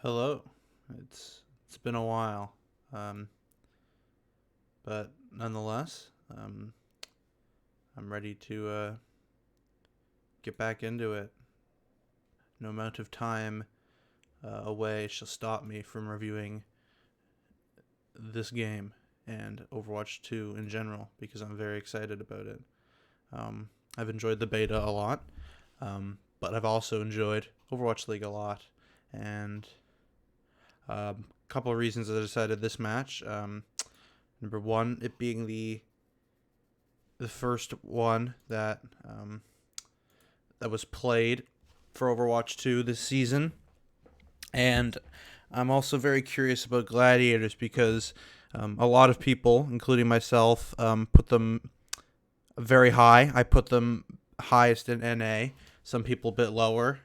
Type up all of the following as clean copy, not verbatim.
Hello. It's been a while, um, but nonetheless, I'm ready to get back into it. No amount of time away shall stop me from reviewing this game and Overwatch 2 in general because I'm very excited about it. I've enjoyed the beta a lot, but I've also enjoyed Overwatch League a lot, and a couple of reasons that I decided this match. Number one, it being the first one that was played for Overwatch 2 this season, and I'm also very curious about Gladiators because a lot of people, including myself, put them very high. I put them highest in NA. Some people a bit lower.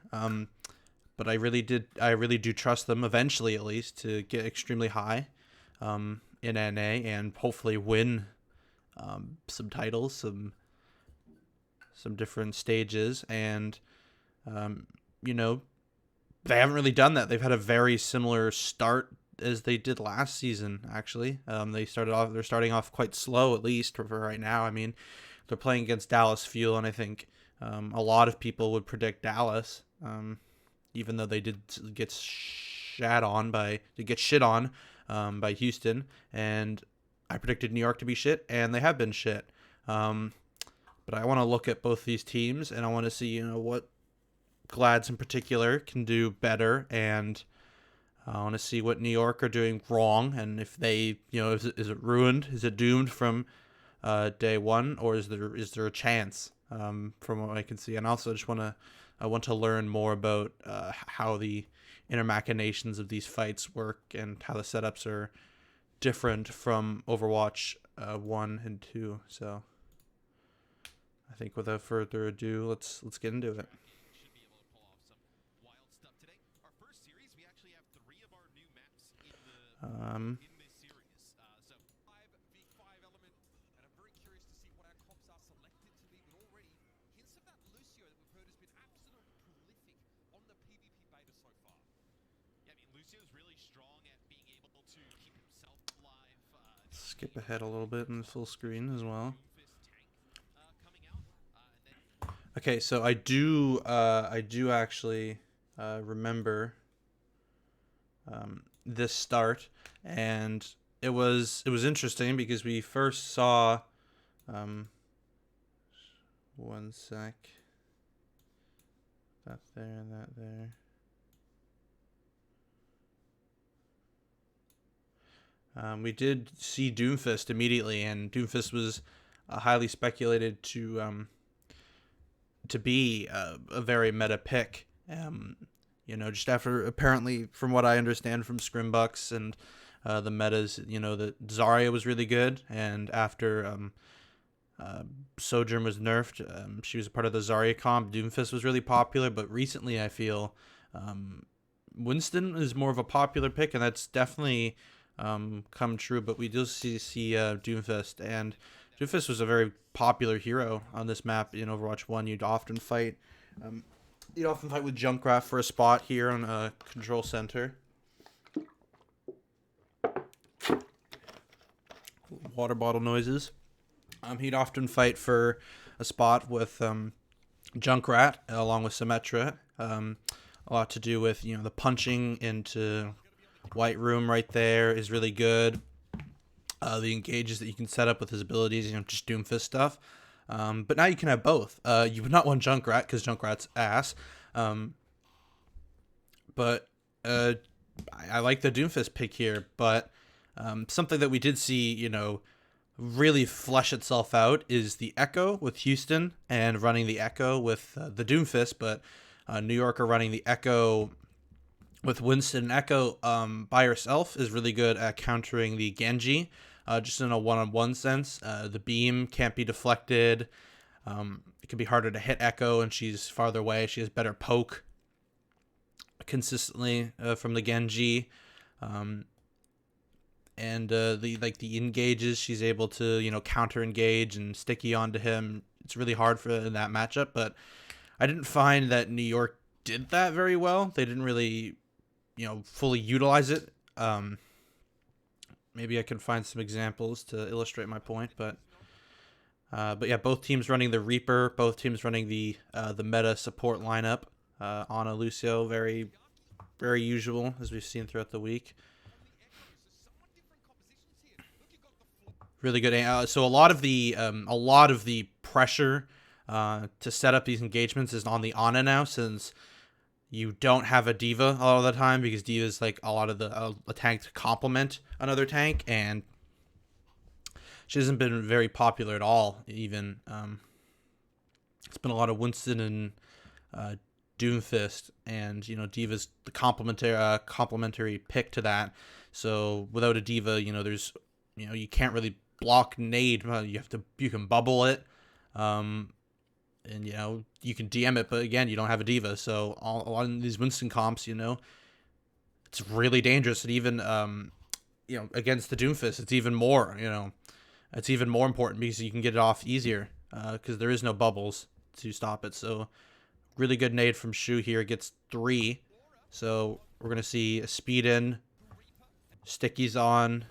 But I really do trust them eventually, at least, to get extremely high in NA and hopefully win some titles, some different stages, and um, you know they haven't really done that. They've had a very similar start as they did last season. Actually, they're starting off quite slow, at least for right now. I mean, they're playing against Dallas Fuel, and I think a lot of people would predict Dallas. Even though they did get shit on by Houston, and I predicted New York to be shit, and they have been shit. But I want to look at both these teams, and I want to see what Glads in particular can do better, and I want to see what New York are doing wrong, and if they is it ruined, is it doomed from day one, or is there a chance from what I can see, and also I want to learn more about how the inner machinations of these fights work and how the setups are different from Overwatch 1 and 2. So I think without further ado, let's get into it. Um, Skip ahead a little bit in the full screen as well. Okay, so I do actually remember this start, and it was interesting because we first saw one sec, that there. We did see Doomfist immediately, and Doomfist was highly speculated to be a very meta pick. Just after, apparently, from what I understand from Scrimbucks and the metas, that Zarya was really good, and after Sojourn was nerfed, she was a part of the Zarya comp. Doomfist was really popular, but recently I feel Winston is more of a popular pick, and that's definitely come true. But we do see Doomfist, and Doomfist was a very popular hero on this map in Overwatch 1. You'd often fight with Junkrat for a spot here on a control center. Water bottle noises. He'd often fight for a spot with Junkrat along with Symmetra. A lot to do with the punching into White Room right there is really good. The engages that you can set up with his abilities, just Doomfist stuff. But now you can have both. You would not want Junkrat because Junkrat's ass. But I like the Doomfist pick here. But something that we did see, really flesh itself out is the Echo with Houston and running the Echo with the Doomfist. But New York are running the Echo with Winston. Echo by herself is really good at countering the Genji. Just in a one-on-one sense. The beam can't be deflected. It can be harder to hit Echo, and she's farther away. She has better poke consistently from the Genji. And the engages, she's able to counter engage and sticky onto him. It's really hard in that matchup, but I didn't find that New York did that very well. They didn't really fully utilize it. Maybe I can find some examples to illustrate my point, but yeah, both teams running the Reaper, both teams running the meta support lineup. Ana Lucio, very very usual as we've seen throughout the week. Really good. So a lot of the pressure to set up these engagements is on the Ana now, since you don't have a diva a lot of the time, because diva is like a lot of a tank to complement another tank, and she hasn't been very popular at all. Even it's been a lot of Winston and Doomfist, and diva's the complementary pick to that. So without a diva, there's you can't really block nade. You can bubble it, and you can DM it, but again, you don't have a diva. So a lot of these Winston comps, it's really dangerous. And even against the Doomfist, it's even more. It's even more important because you can get it off easier because there is no bubbles to stop it. So really good nade from Shu here. Gets 3. So we're gonna see a speed in, stickies on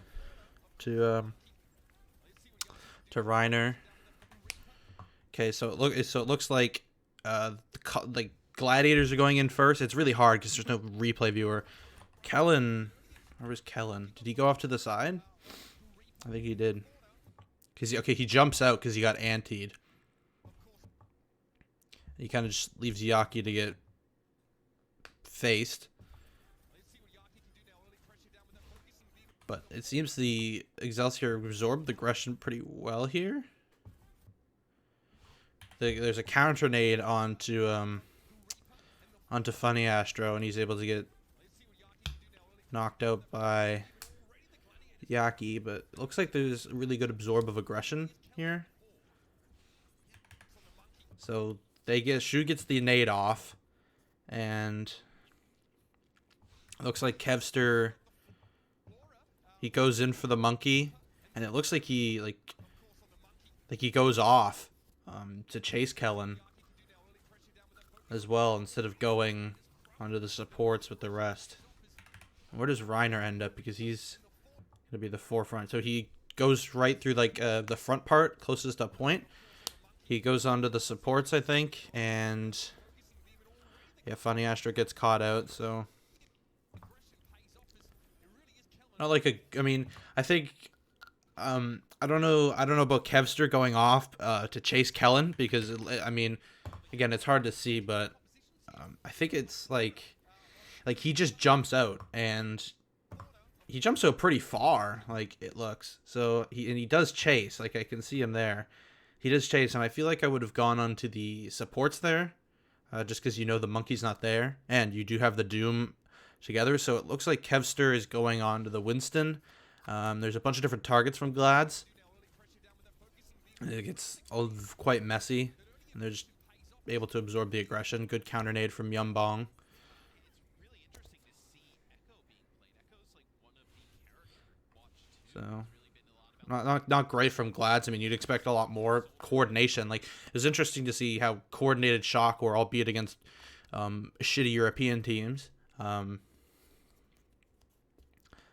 to Reiner. Okay, so it looks like like Gladiators are going in first. It's really hard because there's no replay viewer. Kellen, where was Kellen? Did he go off to the side? I think he did. He jumps out because he got antied. He kind of just leaves Yaki to get faced. But it seems the Excelsior absorbed the aggression pretty well here. There's a counter nade onto Funny Astro, and he's able to get knocked out by Yaki. But it looks like there's a really good absorb of aggression here. So Shu gets the nade off, and it looks like Kevster, he goes in for the monkey, and it looks like he goes off to chase Kellen as well, instead of going onto the supports with the rest. Where does Reiner end up? Because he's gonna be the forefront. So he goes right through the front part, closest up point. He goes onto the supports, I think, and yeah, Funny Astro gets caught out. So not like I mean, I think I don't know about Kevster going off to chase Kellen, because I mean, again, it's hard to see, but I think it's like he just jumps out, and he jumps out pretty far, like it looks. So he does chase, like I can see him there. He does chase, and I feel like I would have gone onto the supports there, just because the monkey's not there, and you do have the Doom together. So it looks like Kevster is going on to the Winston. There's a bunch of different targets from Glads. It gets all quite messy, and they're just able to absorb the aggression. Good counter nade from Yumbong. So not great from Glads. I mean, you'd expect a lot more coordination. Like, it was interesting to see how coordinated Shock were, albeit against shitty European teams.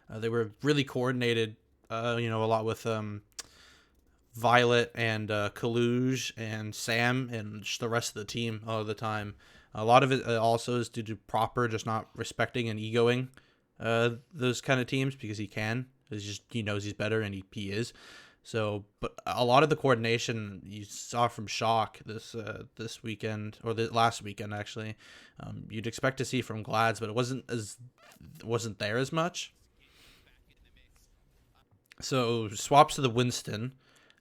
They were really coordinated, a lot with Violet and Kaluge and Sam and just the rest of the team all the time. A lot of it also is due to Proper just not respecting and egoing those kind of teams, because he knows he's better, and he is. So, but a lot of the coordination you saw from Shock this weekend, or the last weekend actually, you'd expect to see from Glads, but it wasn't there as much. So swaps to the Winston.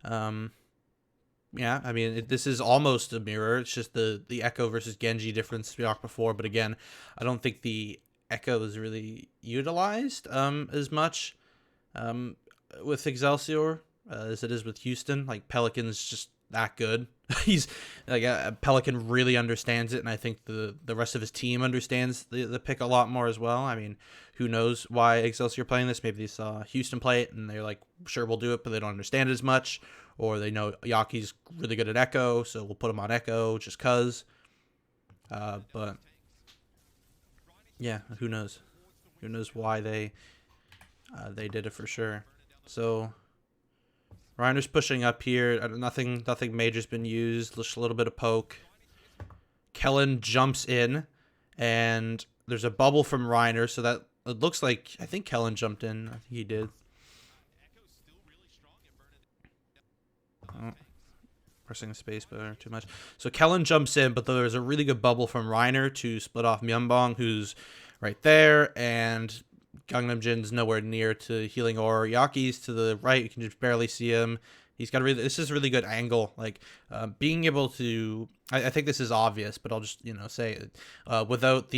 Yeah, I mean, this is almost a mirror. It's just the Echo versus Genji difference we talked before. But again, I don't think the Echo is really utilized as much with Excelsior as it is with Houston. Like, Pelican's just that good. He's like Pelican really understands it, and I think the rest of his team understands the pick a lot more as well. I mean, who knows why Excelsior playing this? Maybe they saw Houston play it and they're like, sure, we'll do it, but they don't understand it as much, or they know Yaki's really good at Echo, so we'll put him on Echo just cause. But yeah, who knows? Who knows why they did it for sure. So Reiner's pushing up here. Nothing major's been used. Just a little bit of poke. Kellen jumps in, and there's a bubble from Reiner, so that it looks like I think Kellen jumped in. I think he did. Oh, pressing space bar too much. So Kellen jumps in, but there's a really good bubble from Reiner to split off Myeonbong, who's right there, and Gangnam Jin's nowhere near to healing or Yaki's to the right. You can just barely see him. He's got this is a really good angle. Like being able to, I think this is obvious, but I'll just say it. Without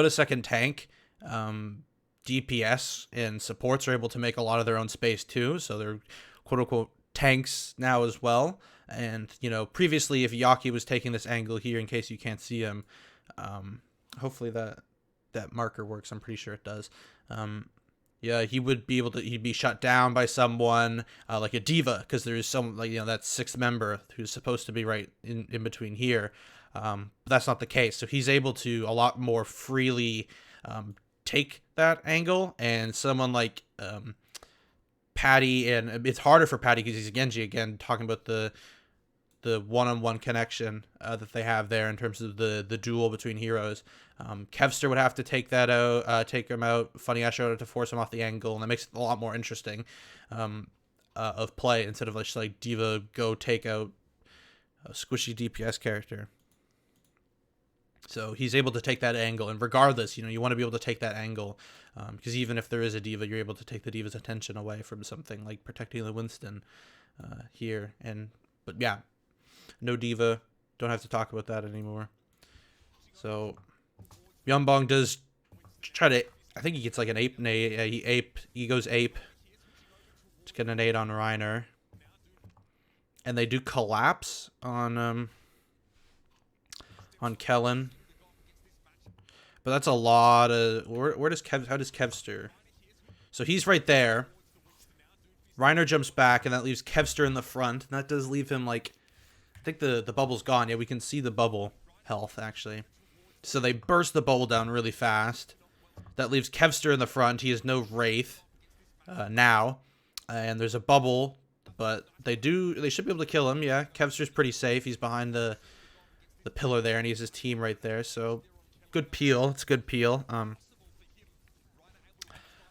a second tank, DPS and supports are able to make a lot of their own space too. So they're quote unquote tanks now as well. And previously, if Yaki was taking this angle here, in case you can't see him, hopefully that marker works. I'm pretty sure it does. Yeah, he would be able to. He'd be shut down by someone like a diva, because there's some that sixth member who's supposed to be right in between here. But that's not the case. So he's able to a lot more freely take that angle, and someone like Patty, and it's harder for Patty because he's Genji again. Talking about the one-on-one connection that they have there in terms of the duel between heroes. Kevster would have to take that out, take him out. Funny Asher to force him off the angle, and that makes it a lot more interesting of play instead of just like Diva go take out a squishy DPS character. So he's able to take that angle, and regardless, you want to be able to take that angle because even if there is a Diva, you're able to take the Diva's attention away from something like protecting the Winston here. But yeah, no Diva, don't have to talk about that anymore. So Myeonbong does try to, I think he gets like an ape nade. He goes ape to get an nade on Reiner, and they do collapse on Kellen. But that's a lot of how does Kevster? So he's right there. Reiner jumps back, and that leaves Kevster in the front, and that does leave him like, I think the bubble's gone. Yeah, we can see the bubble health actually. So they burst the bubble down really fast. That leaves Kevster in the front. He has no Wraith now, and there's a bubble, but they should be able to kill him. Yeah, Kevster's pretty safe. He's behind the pillar there, and he has his team right there. So good peel. It's a good peel.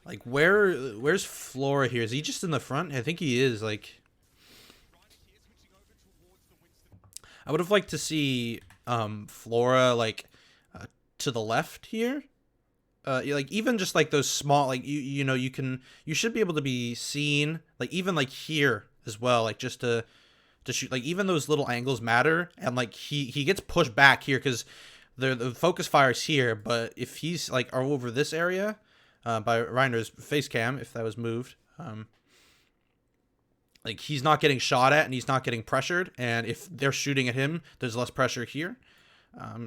Like where's Flora here? Is he just in the front? I think he is. Like, I would have liked to see Flora like to the left here. Like even just like those small, like you should be able to be seen like even like here as well, like just to shoot. Like even those little angles matter, and like he gets pushed back here because the focus fire is here, but if he's like over this area by Reiner's face cam, if that was moved, like he's not getting shot at and he's not getting pressured, and if they're shooting at him, there's less pressure here.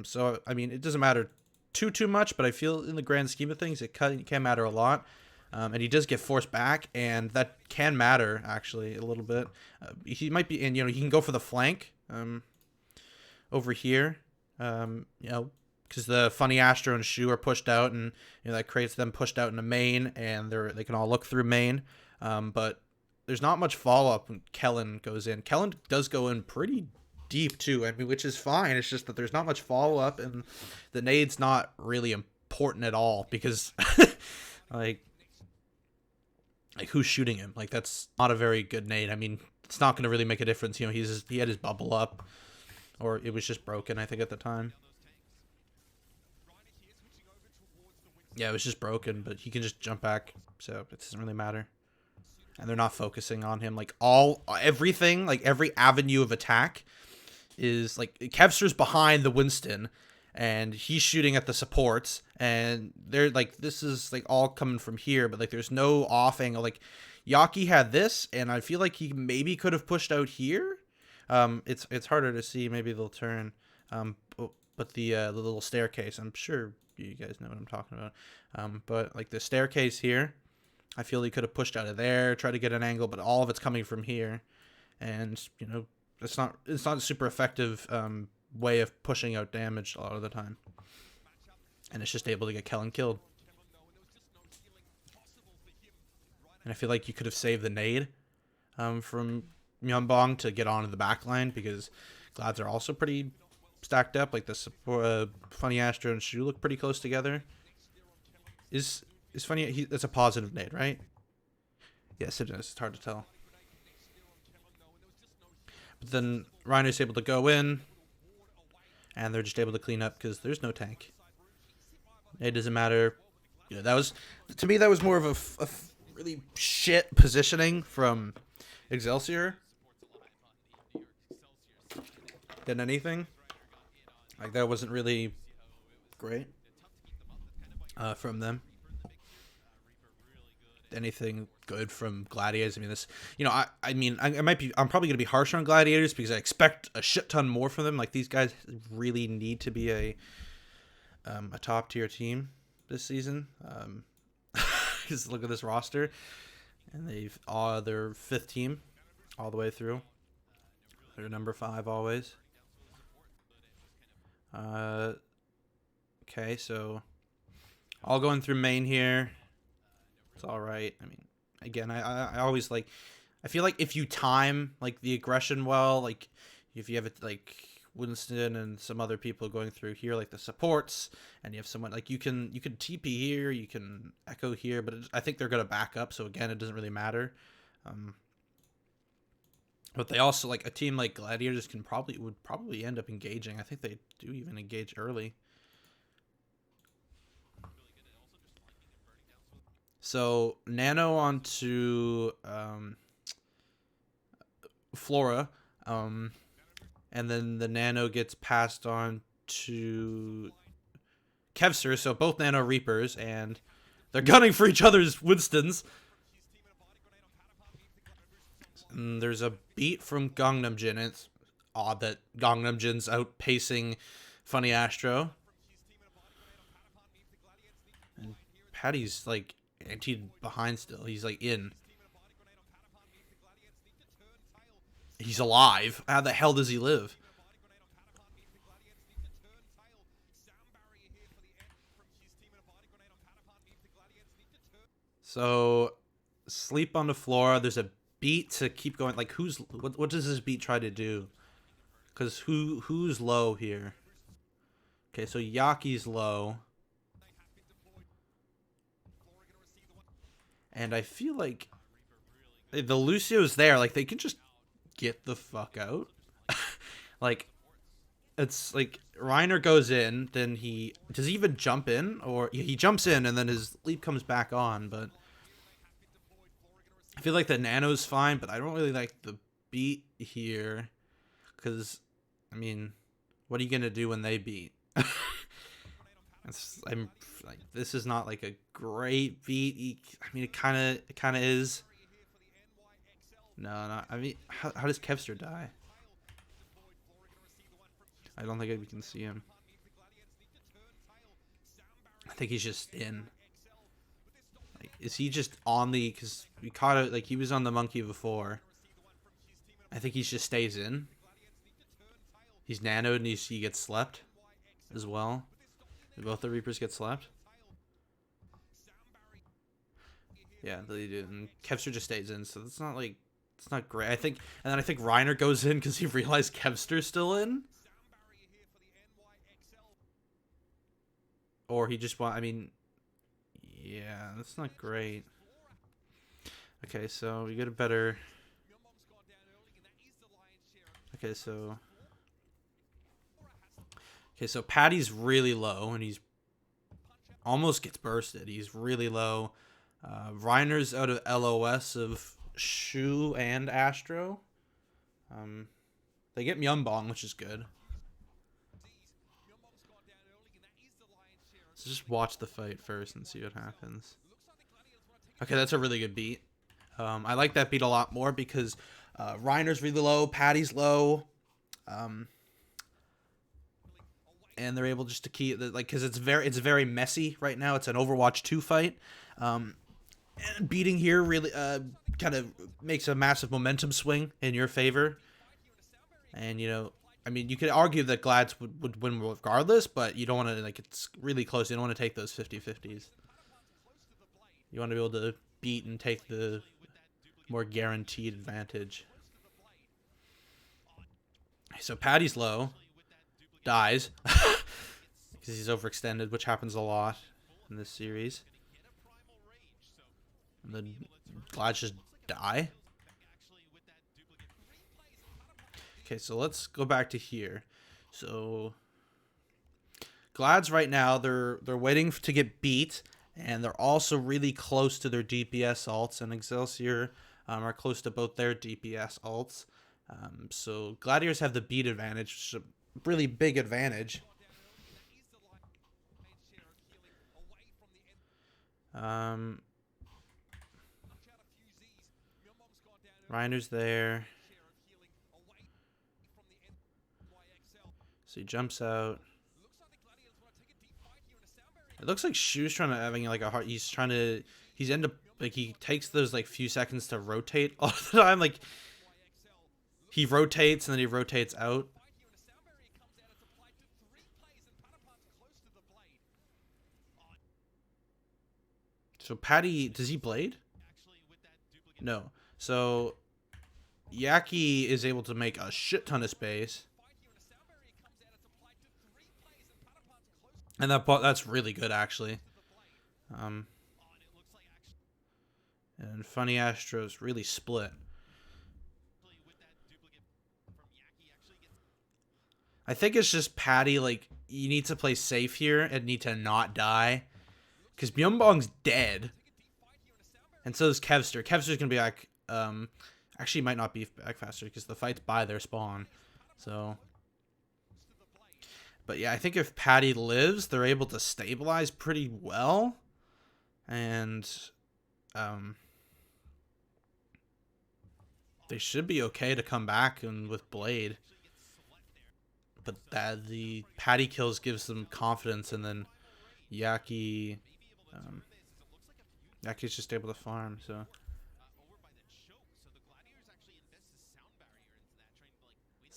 So I mean, it doesn't matter too much, but I feel in the grand scheme of things, it can matter a lot. And he does get forced back, and that can matter actually a little bit. He might be, and he can go for the flank over here, because the Funny Astro and Shu are pushed out, and that creates them pushed out into main, and they can all look through main. But there's not much follow up when Kellen goes in. Kellen does go in pretty deep too, I mean, which is fine. It's just that there's not much follow up, and the nade's not really important at all because like who's shooting him? Like that's not a very good nade. I mean, it's not going to really make a difference. He had his bubble up, or it was just broken, I think, at the time. Yeah, it was just broken, but he can just jump back, so it doesn't really matter. And they're not focusing on him. Like everything, like every avenue of attack is like Kevster's behind the Winston, and he's shooting at the supports, and they're like, this is like all coming from here, but like there's no off angle. Like Yaki had this, and I feel like he maybe could have pushed out here. It's harder to see. Maybe they'll turn. But the little staircase, I'm sure you guys know what I'm talking about. But like the staircase here, I feel he could have pushed out of there, try to get an angle, but all of it's coming from here, and it's not a super effective way of pushing out damage a lot of the time. and it's just able to get Kellen killed. And I feel like you could have saved the nade from Myeonbong to get onto the back line, because Glads are also pretty stacked up. Like the Funny Astro and Shu look pretty close together. Is Funny? That's a positive nade, right? Yes, it is. It's hard to tell. But then Reiner's able to go in, and they're just able to clean up because there's no tank. It doesn't matter. You know, that was, to me, that was more of a really shit positioning from Excelsior than anything. Like, that wasn't really great from them. Anything good from Gladiators? I mean, this, you know, I'm probably gonna be harsh on Gladiators because I expect a shit ton more from them. Like, these guys really need to be a top tier team this season. Just look at this roster, and they're 5th team all the way through. They're number 5 always. Okay, so all going through main here. It's all right. I mean, again, I always like, I feel like if you time like the aggression well, like if you have it like Winston and some other people going through here, like the supports, and you have someone like you can TP here, you can echo here, but I think they're gonna back up. So again, it doesn't really matter. But they also, like a team like Gladiators would probably end up engaging. I think they do even engage early. So Nano onto Flora, and then the Nano gets passed on to Kevster. So both Nano Reapers, and they're gunning for each other's Winstons. And there's a beat from Gangnam Jin. It's odd that Gangnam Jin's outpacing Funny Astro. And Patty's like antied behind still. He's like in. He's alive. How the hell does he live? So sleep on the floor. There's a beat to keep going. Like, what does this beat try to do? Because who's low here? Okay, so Yaki's low. And I feel like the Lucio's there. Like, they can just get the fuck out. Like, it's like Reiner goes in, then does he even jump in? Or he jumps in and then his leap comes back on, but I feel like the Nano's fine, but I don't really like the beat here. Because, I mean, what are you going to do when they beat? I'm like, this is not like a great beat. I mean, it kind of is. No, I mean, how does Kevster die? I don't think we can see him. I think he's just in. Like, is he just on the? Because we caught it. Like, he was on the monkey before. I think he just stays in. He's nanoed and he gets slept as well. Both the Reapers get slept. Yeah, they do. And Kevster just stays in, so it's not like, it's not great. I think, and then I think Reiner goes in because he realized Kevster's still in. Or he just I mean, yeah, that's not great. Okay, so we get a better. Okay, so Patty's really low, and he's almost gets bursted. He's really low. Reiner's out of LOS of Shu and Astro. They get Myeonbong, which is good. So just watch the fight first and see what happens. Okay, that's a really good beat. I like that beat a lot more because Reiner's really low, Patty's low. And they're able just to keep like, because it's very messy right now. It's an Overwatch 2 fight, and beating here really kind of makes a massive momentum swing in your favor. And you know, I mean, you could argue that Glads would win regardless, but you don't want to, like, it's really close. You don't want to take those 50-50s. You want to be able to beat and take the more guaranteed advantage. So Paddy's low. Dies. Because he's overextended, which happens a lot in this series. And the Glads just die. Okay, so let's go back to here. So Glads right now, they're waiting to get beat, and they're also really close to their DPS ults, and Excelsior are close to both their DPS ults. So Gladiators have the beat advantage, which is a really big advantage. Reiner's there. So he jumps out. It looks like Shu's trying to having like a hard. He's end up like he takes those like few seconds to rotate all the time. Like he rotates and then he rotates out. So Paddy, does he blade? No. So Yaki is able to make a shit ton of space. And that's really good, actually. And Funny Astro's really split. I think it's just Paddy, like, you need to play safe here and need to not die. Because Byungbong's dead. And so is Kevster. Kevster's going to be back. Actually, might not be back faster because the fight's by their spawn. So... But yeah, I think if Paddy lives, they're able to stabilize pretty well. And they should be okay to come back and with Blade. But the Paddy kills gives them confidence, and then Yaki's just able to farm, so...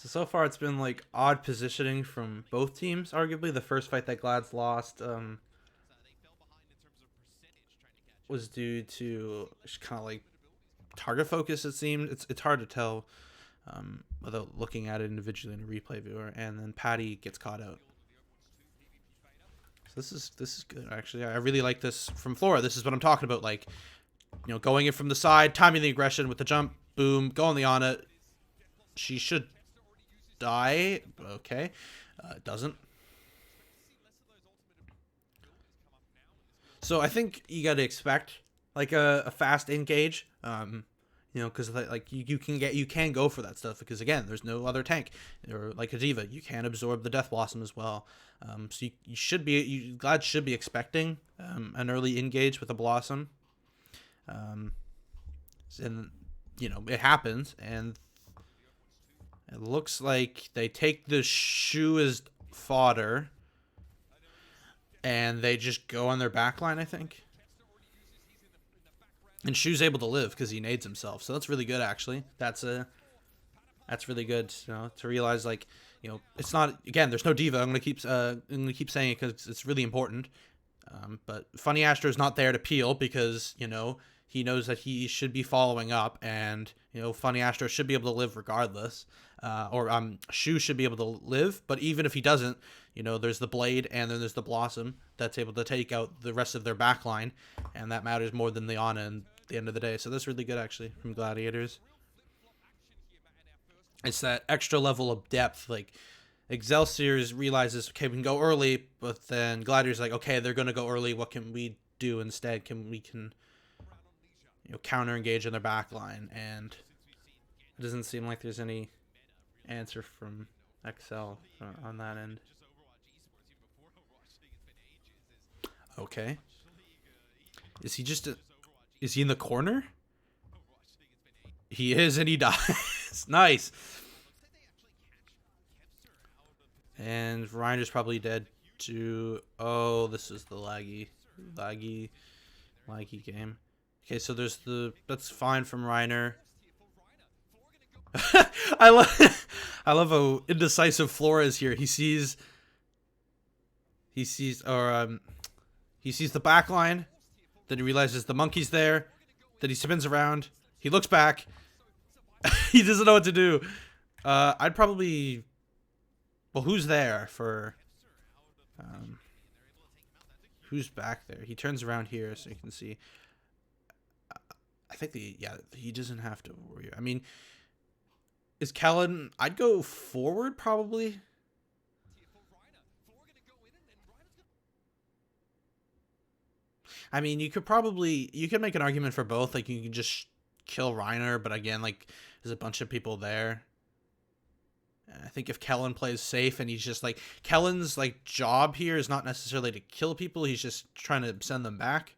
So far it's been like odd positioning from both teams. Arguably the first fight that Glads lost was due to kind of like target focus, it seemed. It's hard to tell without looking at it individually in a replay viewer. And then Paddy gets caught out. So this is good, actually. I really like this from Flora. This is what I'm talking about, like, you know, going in from the side, timing the aggression with the jump, boom, go on the Ana. She should die. Okay. Doesn't. So I think you got to expect like a fast engage. You know, because like you can go for that stuff because again, there's no other tank or like a diva. You can absorb the Death Blossom as well. So you should be Glad should be expecting an early engage with a Blossom. And you know it happens, and it looks like they take the Shu as fodder, and they just go on their backline, I think. And Shu's able to live because he nades himself, so that's really good, actually. That's really good, you know, to realize, like, you know, it's not, again, there's no diva. I'm gonna keep saying it because it's really important. But Funny Astro's not there to peel because, you know, he knows that he should be following up, and, you know, Funny Astro should be able to live regardless. Shu should be able to live, but even if he doesn't, you know, there's the Blade and then there's the Blossom that's able to take out the rest of their backline, and that matters more than the Ana at the end of the day. So that's really good, actually, from Gladiators. It's that extra level of depth. Like, Excelsior realizes, okay, we can go early, but then Gladiators like, okay, they're going to go early. What can we do instead? We can you know, counter engage in their backline, and it doesn't seem like there's any answer from XL on that end. Okay. Is he in the corner? He is, and he dies. Nice. And Reiner's probably dead too. Oh, this is the laggy game. Okay, so that's fine from Reiner. I love how indecisive Flora is here. He sees the back line, then he realizes the monkey's there, then he spins around, he looks back, he doesn't know what to do. I'd probably, well, who's there for, who's back there? He turns around here so you can see. I think he doesn't have to worry. I mean, is Kellen, I'd go forward probably. I mean, you could make an argument for both. Like, you can just kill Reiner, but again, like, there's a bunch of people there. And I think if Kellen plays safe and he's just like, Kellen's like job here is not necessarily to kill people. He's just trying to send them back.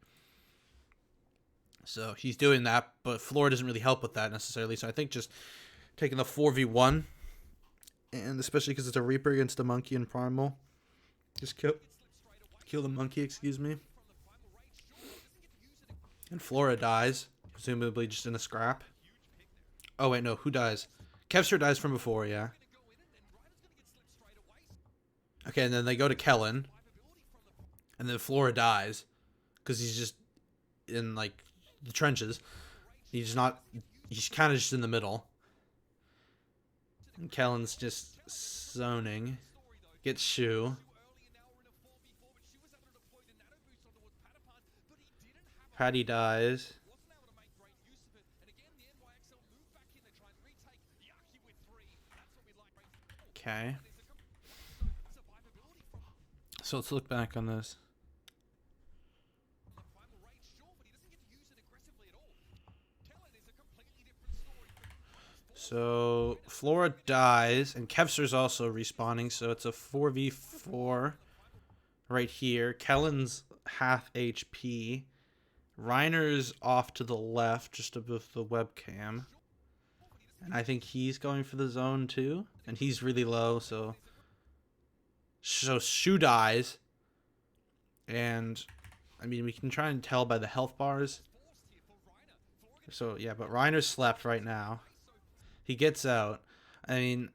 So he's doing that, but Flora doesn't really help with that necessarily. So I think just taking the 4v1, and especially because it's a Reaper against a monkey and Primal, just kill the monkey, excuse me. And Flora dies, presumably just in a scrap. Oh wait, no, who dies? Kevster dies from before, yeah. Okay, and then they go to Kellen, and then Flora dies because he's just in like the trenches. He's kind of just in the middle. And Kellen's just zoning. Gets Shu. Patty dies. Okay. So let's look back on this. So Flora dies, and Kevster's also respawning, so it's a 4v4 right here. Kellen's half HP. Reiner's off to the left, just above the webcam. And I think he's going for the zone too. And he's really low, so Shu dies. And I mean, we can try and tell by the health bars. So yeah, but Reiner slept right now. He gets out. I mean,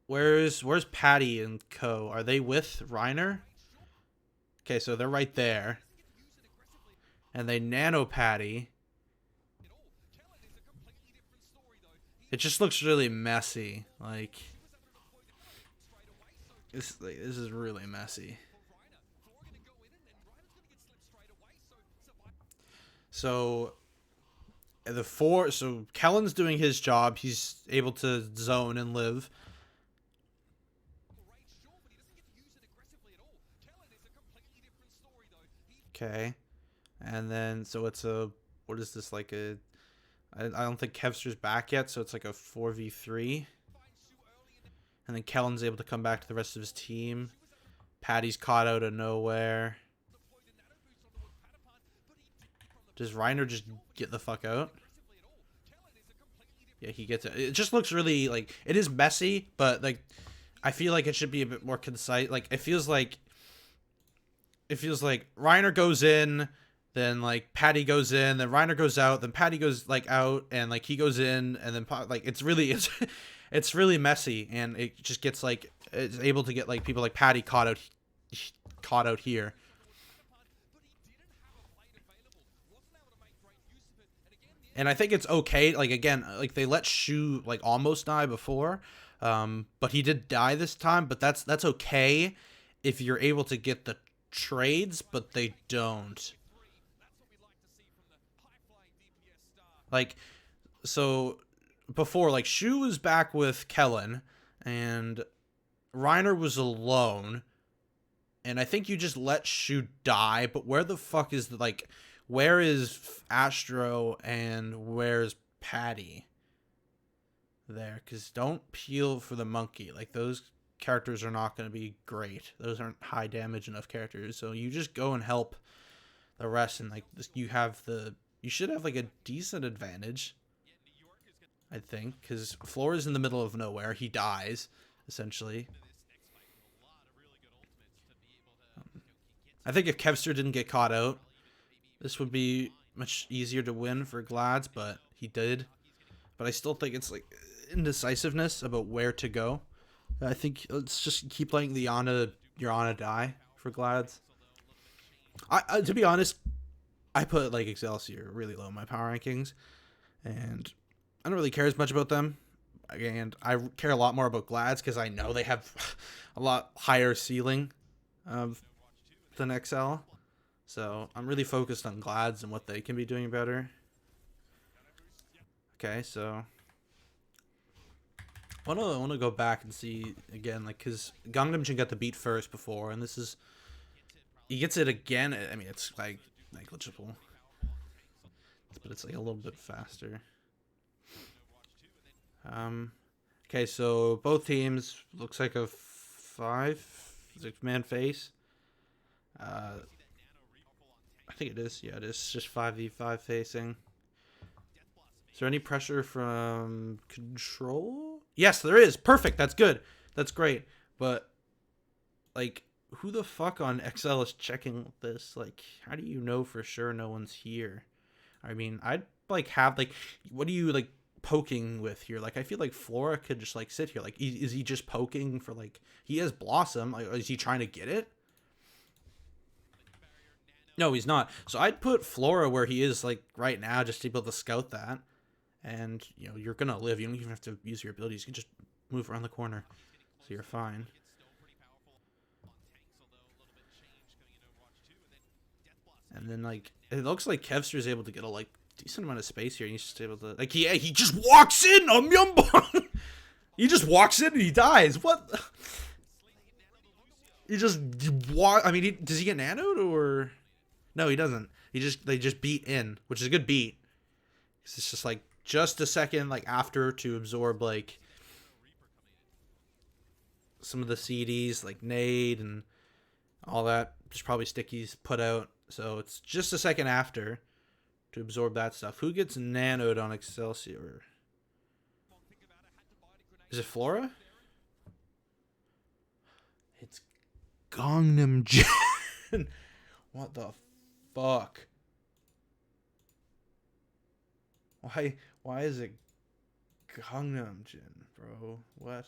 where's Patty and Co? Are they with Reiner? Okay, so they're right there. And they nano Patty. It just looks really messy. Like, this is really messy. So so Kellen's doing his job. He's able to zone and live. Okay. And then, so it's what is this, like a, I don't think Kevster's back yet, so it's like a 4v3. And then Kellen's able to come back to the rest of his team. Patty's caught out of nowhere. Does Reiner just get the fuck out? Yeah, he gets it. It just looks really, like, it is messy, but, like, I feel like it should be a bit more concise. Like, it feels like Reiner goes in, then like Patty goes in, then Reiner goes out, then Patty goes like out, and like he goes in, and then like it's really messy, and it just gets like, it's able to get like people like Patty caught out here. And I think it's okay. Like, again, like they let Shu like almost die before, but he did die this time. But that's okay if you're able to get the trades, but they don't. Like, so before, like, Shu was back with Kellen, and Reiner was alone, and I think you just let Shu die, but where the fuck is, like, where is Astro and where's Patty? There, because don't peel for the monkey. Like, those characters are not going to be great. Those aren't high damage enough characters, so you just go and help the rest, and, like, you should have, like, a decent advantage, I think, because Flora's in the middle of nowhere. He dies, essentially. I think if Kevster didn't get caught out, this would be much easier to win for Glads, but he did. But I still think it's, like, indecisiveness about where to go. I think let's just keep letting the your Ana die for Glads. To be honest, I put like Excelsior really low in my power rankings, and I don't really care as much about them. And I care a lot more about Glads because I know they have a lot higher ceiling than XL. So I'm really focused on Glads and what they can be doing better. Okay, so I want to go back and see again, like, because Gangnam Jin got the beat first before, and this is he gets it again. I mean, it's like negligible, but it's like a little bit faster. Okay, so both teams looks like a 5-6 man face. I think it is. Yeah, it is just 5v5 facing. Is there any pressure from control? Yes, there is. Perfect. That's good. That's great. But like, who the fuck on XL is checking this? Like, how do you know for sure no one's here? I mean, I'd like have like, what do you like poking with here? Like, I feel like Flora could just like sit here. Like, is he just poking for like, he has Blossom? Like, is he trying to get it? No, he's not. So I'd put Flora where he is like right now, just to be able to scout that. And you know, you're gonna live. You don't even have to use your abilities. You can just move around the corner, so you're fine. And then like it looks like Kevster is able to get a like decent amount of space here. And he's just able to like he just walks in on Myunbong. He just walks in and he dies. What? He just walk. I mean, does he get nanoed or? No, he doesn't. They just beat in, which is a good beat. It's just like just a second like after to absorb like some of the CDs like nade and all that. There's probably stickies put out, so it's just a second after to absorb that stuff. Who gets nanoed on Excelsior? Is it Flora? It's Gangnam Jin. What the fuck? Why is it Gangnam Jin, bro? What?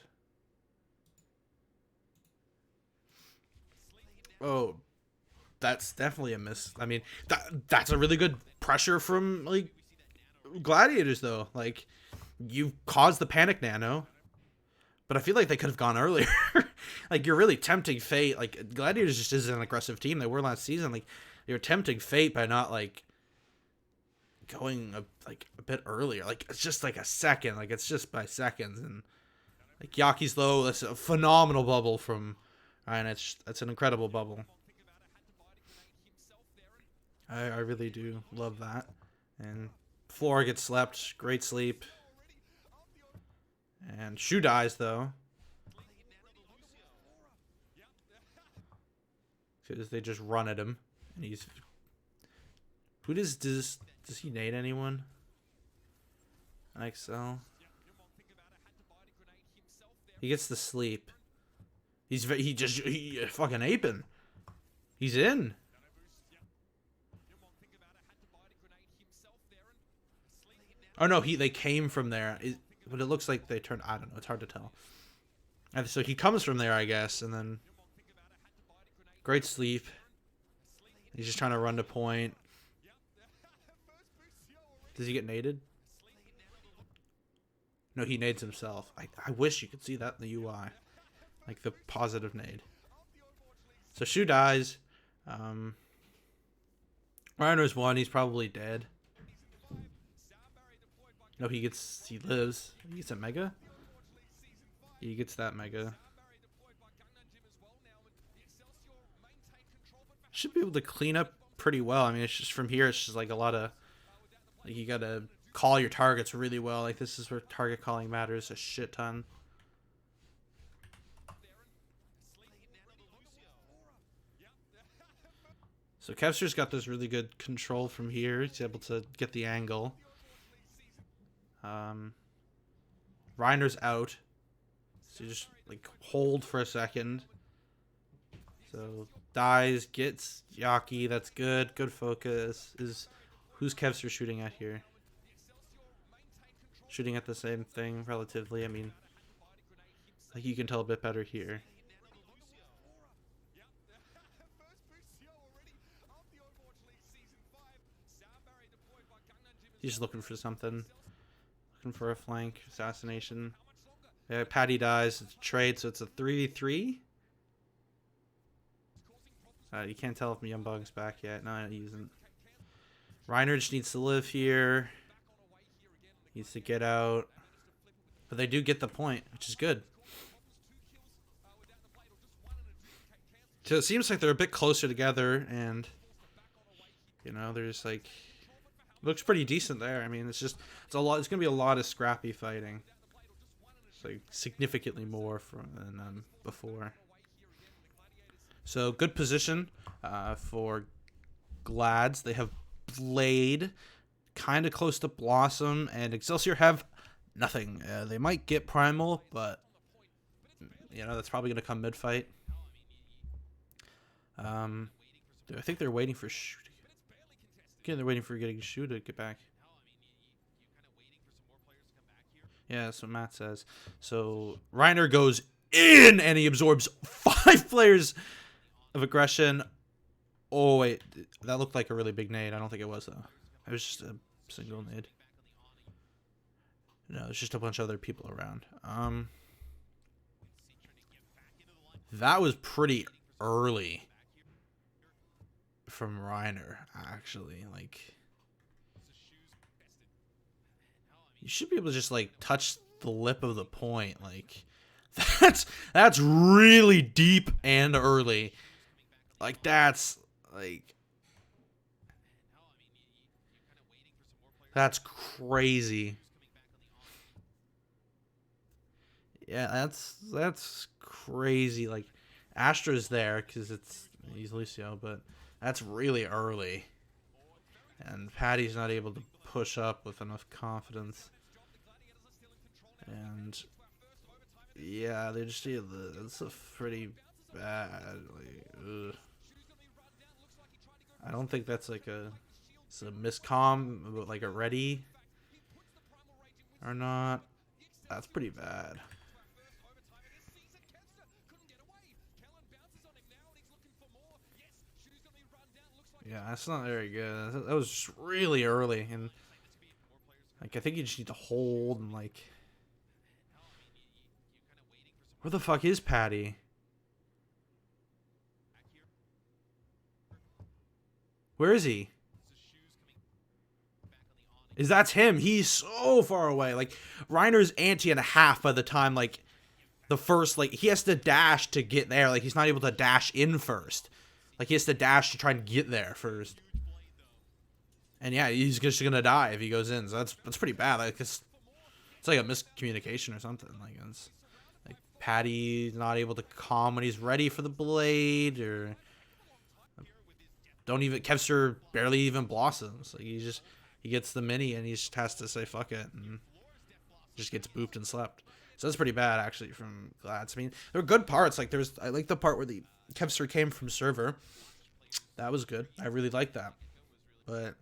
Oh, that's definitely a miss. I mean, that's a really good pressure from like Gladiators though. Like, you caused the panic nano, but I feel like they could have gone earlier. Like, you're really tempting fate. Like, Gladiators just isn't an aggressive team. They were last season. Like, you're tempting fate by not like going a bit earlier. Like, it's just like a second. Like, it's just by seconds. And like Yaki's low, that's a phenomenal bubble from. And it's an incredible bubble. I really do love that. And Flora gets slept. Great sleep. And Shu dies, though. Because they just run at him. And he's... Who does he nade anyone? NYXL. He gets the sleep. He fucking aping. He's in. Oh no, they came from there. But it looks like they turned. I don't know. It's hard to tell. And so he comes from there, I guess, and then great sleep. He's just trying to run to point. Does he get naded? No, he nades himself. I wish you could see that in the UI. Like the positive nade. So Shu dies. Reiner's one. He's probably dead. No, he lives. He gets a mega? He gets that mega. Should be able to clean up pretty well. I mean, it's just from here, it's just like a lot of... Like, you gotta call your targets really well. Like, this is where target calling matters a shit ton. So Kevster's got this really good control from here. He's able to get the angle. Reiner's out. So you just like hold for a second. So dies, gets Yaki. That's good. Good focus. Who's Kevster shooting at here? shooting at the same thing relatively. I mean, like you can tell a bit better here. He's just looking for something. Looking for a flank assassination. Yeah, Patty dies. It's a trade, so it's a 3v3. You can't tell if Myeonbong's back yet. No, he isn't. Reiner just needs to live here. Needs to get out. But they do get the point, which is good. So it seems like they're a bit closer together, and you know, there's like looks pretty decent there. I mean, it's a lot. It's gonna be a lot of scrappy fighting. It's like significantly more than before. So good position for Glads. They have Blade, kind of close to Blossom, and Excelsior have nothing. They might get Primal, but you know that's probably gonna come mid fight. I think they're waiting for Shu. Again, they're waiting for getting Shu to get back. Yeah, that's what Matt says. So Reiner goes in and he absorbs 5 players of aggression. Oh wait, that looked like a really big nade. I don't think it was though. It was just a single nade. No, it's just a bunch of other people around. That was pretty early from Reiner, actually. Like, you should be able to just like touch the lip of the point. Like, that's really deep and early. Like, that's crazy. Yeah, that's crazy. Like, Astra's there because he's Lucio, but that's really early. And Patty's not able to push up with enough confidence. And yeah, they just it's a pretty bad. Like, I don't think that's like it's a miscomm, but like a ready or not. That's pretty bad. Yeah, that's not very good. That was just really early, and like I think you just need to hold and like. Where the fuck is Patty? Where is he? That's him? He's so far away. Like Reiner's anti and a half by the time like the first like he has to dash to get there. Like he's not able to dash in first. Like he has to dash to try and get there first. And yeah, he's just gonna die if he goes in. So that's pretty bad. Like it's like a miscommunication or something. Like it's like Patty's not able to calm when he's ready for the blade, or don't even Kevster barely even blossoms. Like he gets the mini and he just has to say fuck it and just gets booped and slept. So that's pretty bad actually from Glads. I mean, there were good parts. Like I like the part where the Kevster came from server. That was good. I really like that. But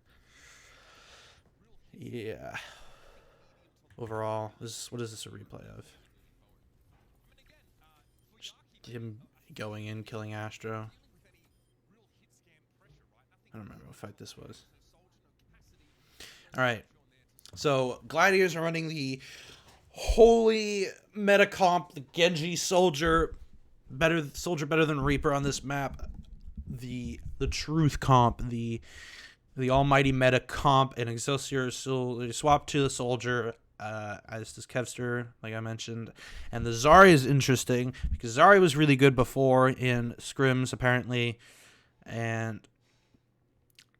yeah, overall, what is this a replay of? Just him going in, killing Astro. I don't remember what fight this was. All right, so Gladiators are running the holy meta comp, the Genji Soldier better than Reaper on this map. The truth comp, the almighty meta comp, and Excelsior swap to the Soldier, as does Kevster, like I mentioned. And the Zari is interesting because Zari was really good before in scrims apparently, and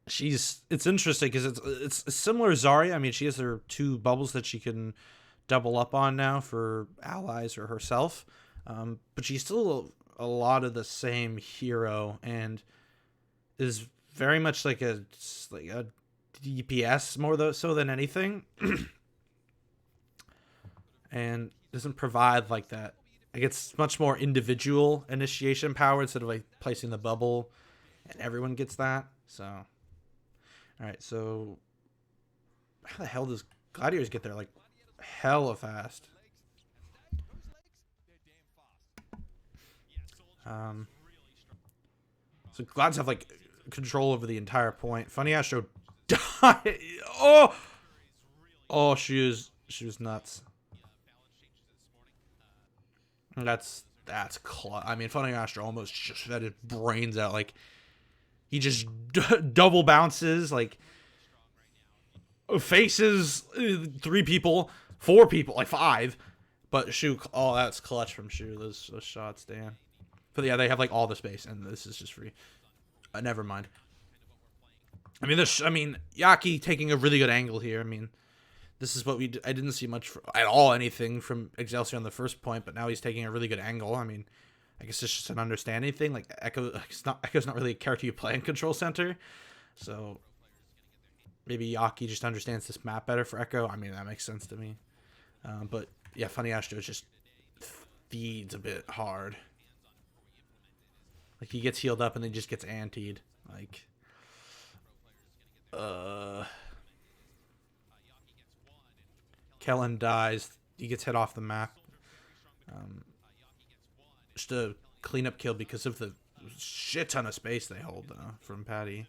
it's interesting because it's a similar Zari. I mean, she has her 2 bubbles that she can double up on now for allies or herself, but she's still a lot of the same hero and is very much like a DPS more so than anything, and doesn't provide like that. Like it's much more individual initiation power instead of like placing the bubble, and everyone gets that. So, all right. So, how the hell does Gladiators get there? Like, hella fast. So Glads have like control over the entire point. Funny Astro died. Oh, she was nuts. That's I mean, Funny Astro almost just fed his brains out. Like he just double bounces, like faces 3 people, 4 people, like 5. But Shu, oh, that's clutch from Shu. Those shots, damn. But yeah, they have like all the space, and this is just free. Never mind. I mean, Yaki taking a really good angle here. I mean, this is what I didn't see much at all anything from Excelsior on the first point, but now he's taking a really good angle. I mean, I guess it's just an understanding thing. Like Echo's not really a character you play in Control Center, so maybe Yaki just understands this map better for Echo. I mean, that makes sense to me. But yeah, Funny Astro just feeds a bit hard. Like he gets healed up and then just gets antied. Like, Kellen dies. He gets hit off the map. Just a cleanup kill because of the shit ton of space they hold from Patty.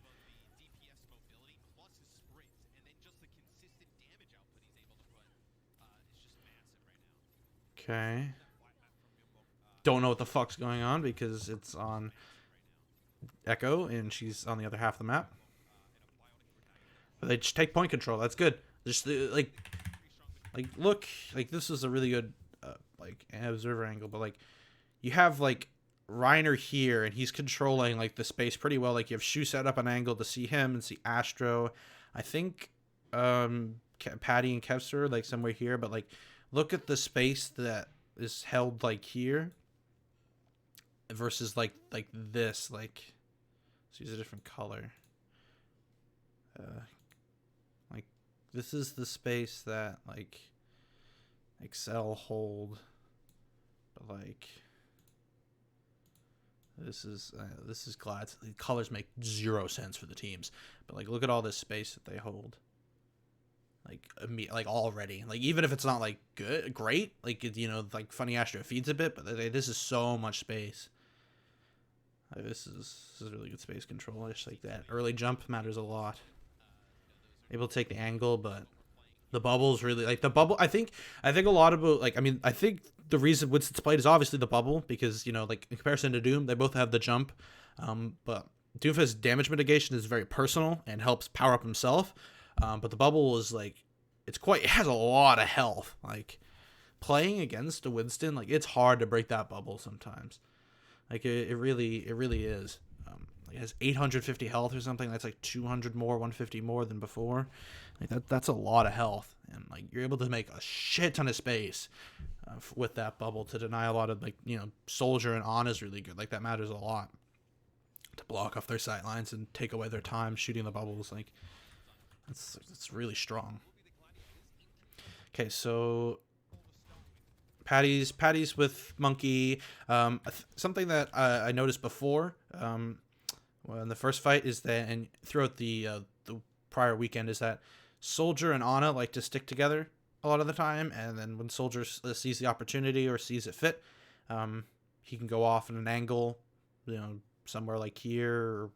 Okay. Don't know what the fuck's going on because it's on Echo and she's on the other half of the map. But they just take point control. That's good. Just like look, like this is a really good like observer angle, but like you have like Reiner here and he's controlling like the space pretty well. Like you have Shu set up an angle to see him and see Astro. I think Patty and Kevster like somewhere here, but like look at the space that is held like here versus like this. Like let's use a different color. Like this is the space that like NYXL hold, but like this is Glad. The colors make 0 sense for the teams, but like look at all this space that they hold. Like already, like even if it's not like great, like you know, like Funny Astro feeds a bit, but this is so much space. Like, this is really good space control. Just like that early jump matters a lot. Able to take the angle, but the bubbles really like the bubble. I think a lot about like I think the reason Winston's played is obviously the bubble because you know like in comparison to Doom they both have the jump, but Doomfist's damage mitigation is very personal and helps power up himself. But the bubble is like it has a lot of health. Like playing against a Winston, like it's hard to break that bubble sometimes. Like it really is. It has 850 health or something. That's like 200 more, 150 more than before. Like that's a lot of health, and like you're able to make a shit ton of space with that bubble to deny a lot of like you know Soldier and Ana is really good. Like that matters a lot to block off their sight lines and take away their time shooting the bubbles. Like it's really strong. Okay, so Patty's with Monkey. Something that I noticed before well, in the first fight is that, and throughout the prior weekend, is that Soldier and Ana like to stick together a lot of the time, and then when Soldier sees the opportunity or sees it fit, he can go off in an angle, you know, somewhere like here, or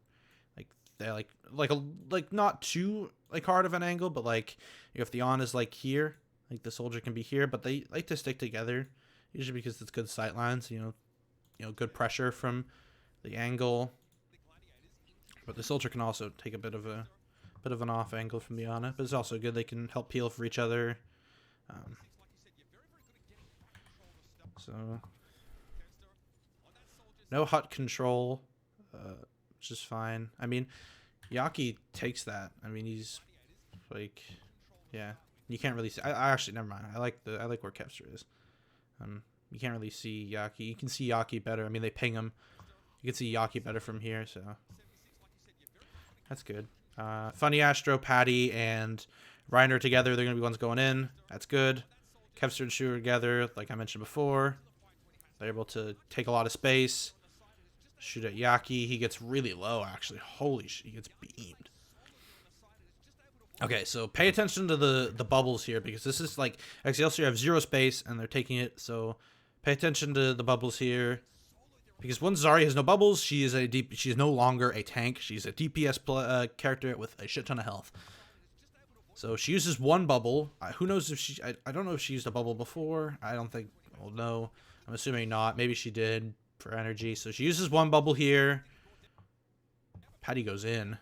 like they like not too like hard of an angle, but like if the Ana's like here, like the Soldier can be here, but they like to stick together, usually because it's good sight lines, you know, good pressure from the angle. But the Soldier can also take a bit of an off angle from the Ana, but it's also good they can help peel for each other. So no hut control, which is fine. I mean, Yaki takes that. I mean, he's like, yeah, you can't really see. I actually never mind. I like where Kevster is. You can't really see Yaki. You can see Yaki better. I mean, they ping him. You can see Yaki better from here, so that's good. Funny Astro, Patty, and Reiner together. They're gonna be ones going in. That's good. Kevster and Shu together, like I mentioned before. They're able to take a lot of space. Shoot at Yaki. He gets really low, actually. Holy shit, he gets beamed. Okay, so pay attention to the bubbles here, because this is like Excelsior have 0 space and they're taking it. So pay attention to the bubbles here, because once Zarya has no bubbles, she is she is no longer a tank. She's a DPS character with a shit ton of health. So she uses one bubble. Who knows if she? I don't know if she used a bubble before. I don't think. Well, no. I'm assuming not. Maybe she did for energy. So she uses one bubble here. Patty goes in.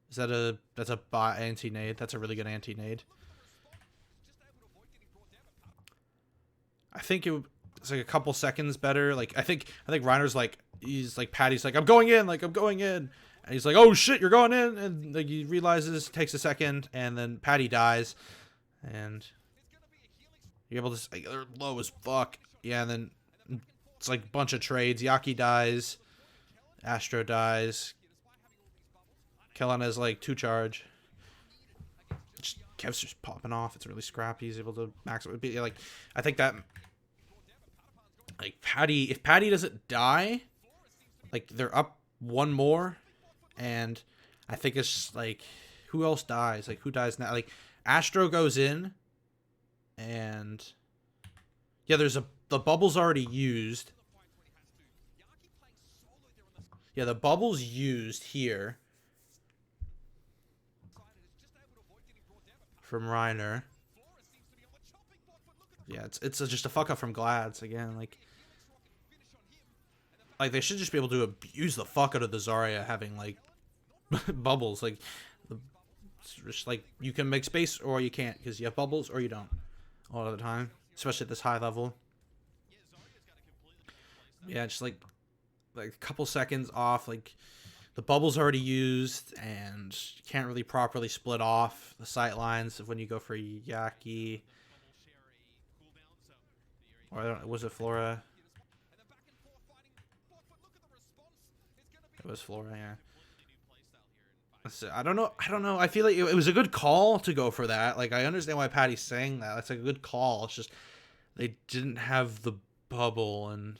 Is that a... That's a bot anti-nade. That's a really good anti-nade. I think it's like a couple seconds better. Like I think Reiner's like, he's like, Patty's like, I'm going in, and he's like, oh shit, you're going in, and like he realizes, takes a second, and then Patty dies, and you're able to, like, they're low as fuck. Yeah, and then it's like a bunch of trades. Yaki dies, Astro dies, Kellan has like 2 charge. Kev's just popping off. It's really scrappy. He's able to max it. Like, I think that, like, if Patty doesn't die, like, they're up 1 more, and I think it's just, like, who else dies? Like, who dies now? Like, Astro goes in, and yeah, the bubble's already used. Yeah, the bubble's used here from Reiner. Yeah, it's just a fuck up from Glads again. Like they should just be able to abuse the fuck out of the Zarya having like bubbles. Like, it's just like you can make space or you can't, because you have bubbles or you don't a lot of the time, especially at this high level. Yeah, just like a couple seconds off. Like, the bubble's already used, and you can't really properly split off the sight lines of when you go for Yaki. Or I don't know, was it Flora? It was Flora, yeah. So, I don't know. I feel like it was a good call to go for that. Like, I understand why Patty's saying that. That's a good call. It's just they didn't have the bubble. And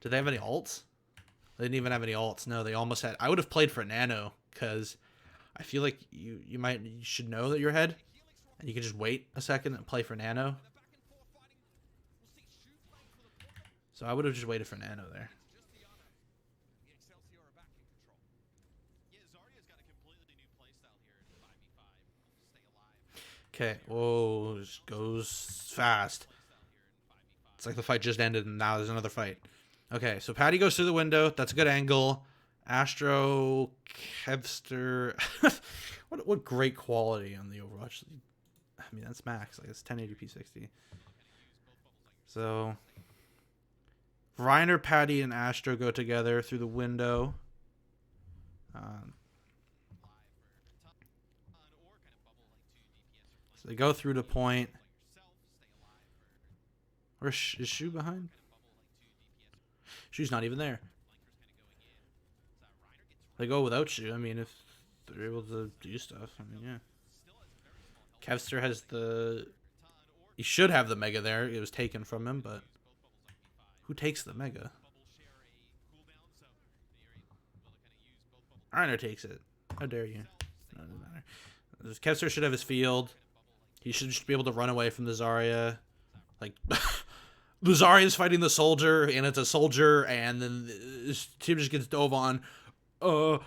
did they have any ults? They didn't even have any ults. No, they almost had. I would have played for Nano, because I feel like you should know that you're ahead, and you can just wait a second and play for Nano. So I would have just waited for Nano there. Okay. Whoa, this goes fast. It's like the fight just ended and now there's another fight. Okay, so Patty goes through the window. That's a good angle. Astro, Kevster. What great quality on the Overwatch. I mean, that's max. Like, it's 1080p 60. So Reiner, Patty, and Astro go together through the window. So they go through the point. Where is Shu behind? Shu's not even there. They go without Shu. I mean, if they're able to do stuff, I mean, yeah. Kevster has the... He should have the Mega there. It was taken from him, but... Who takes the Mega? Reiner takes it. How dare you? No, it doesn't matter. Kevster should have his field. He should just be able to run away from the Zarya. Like... The Zarya is fighting the soldier, and it's a soldier, and then his team just gets dove on. And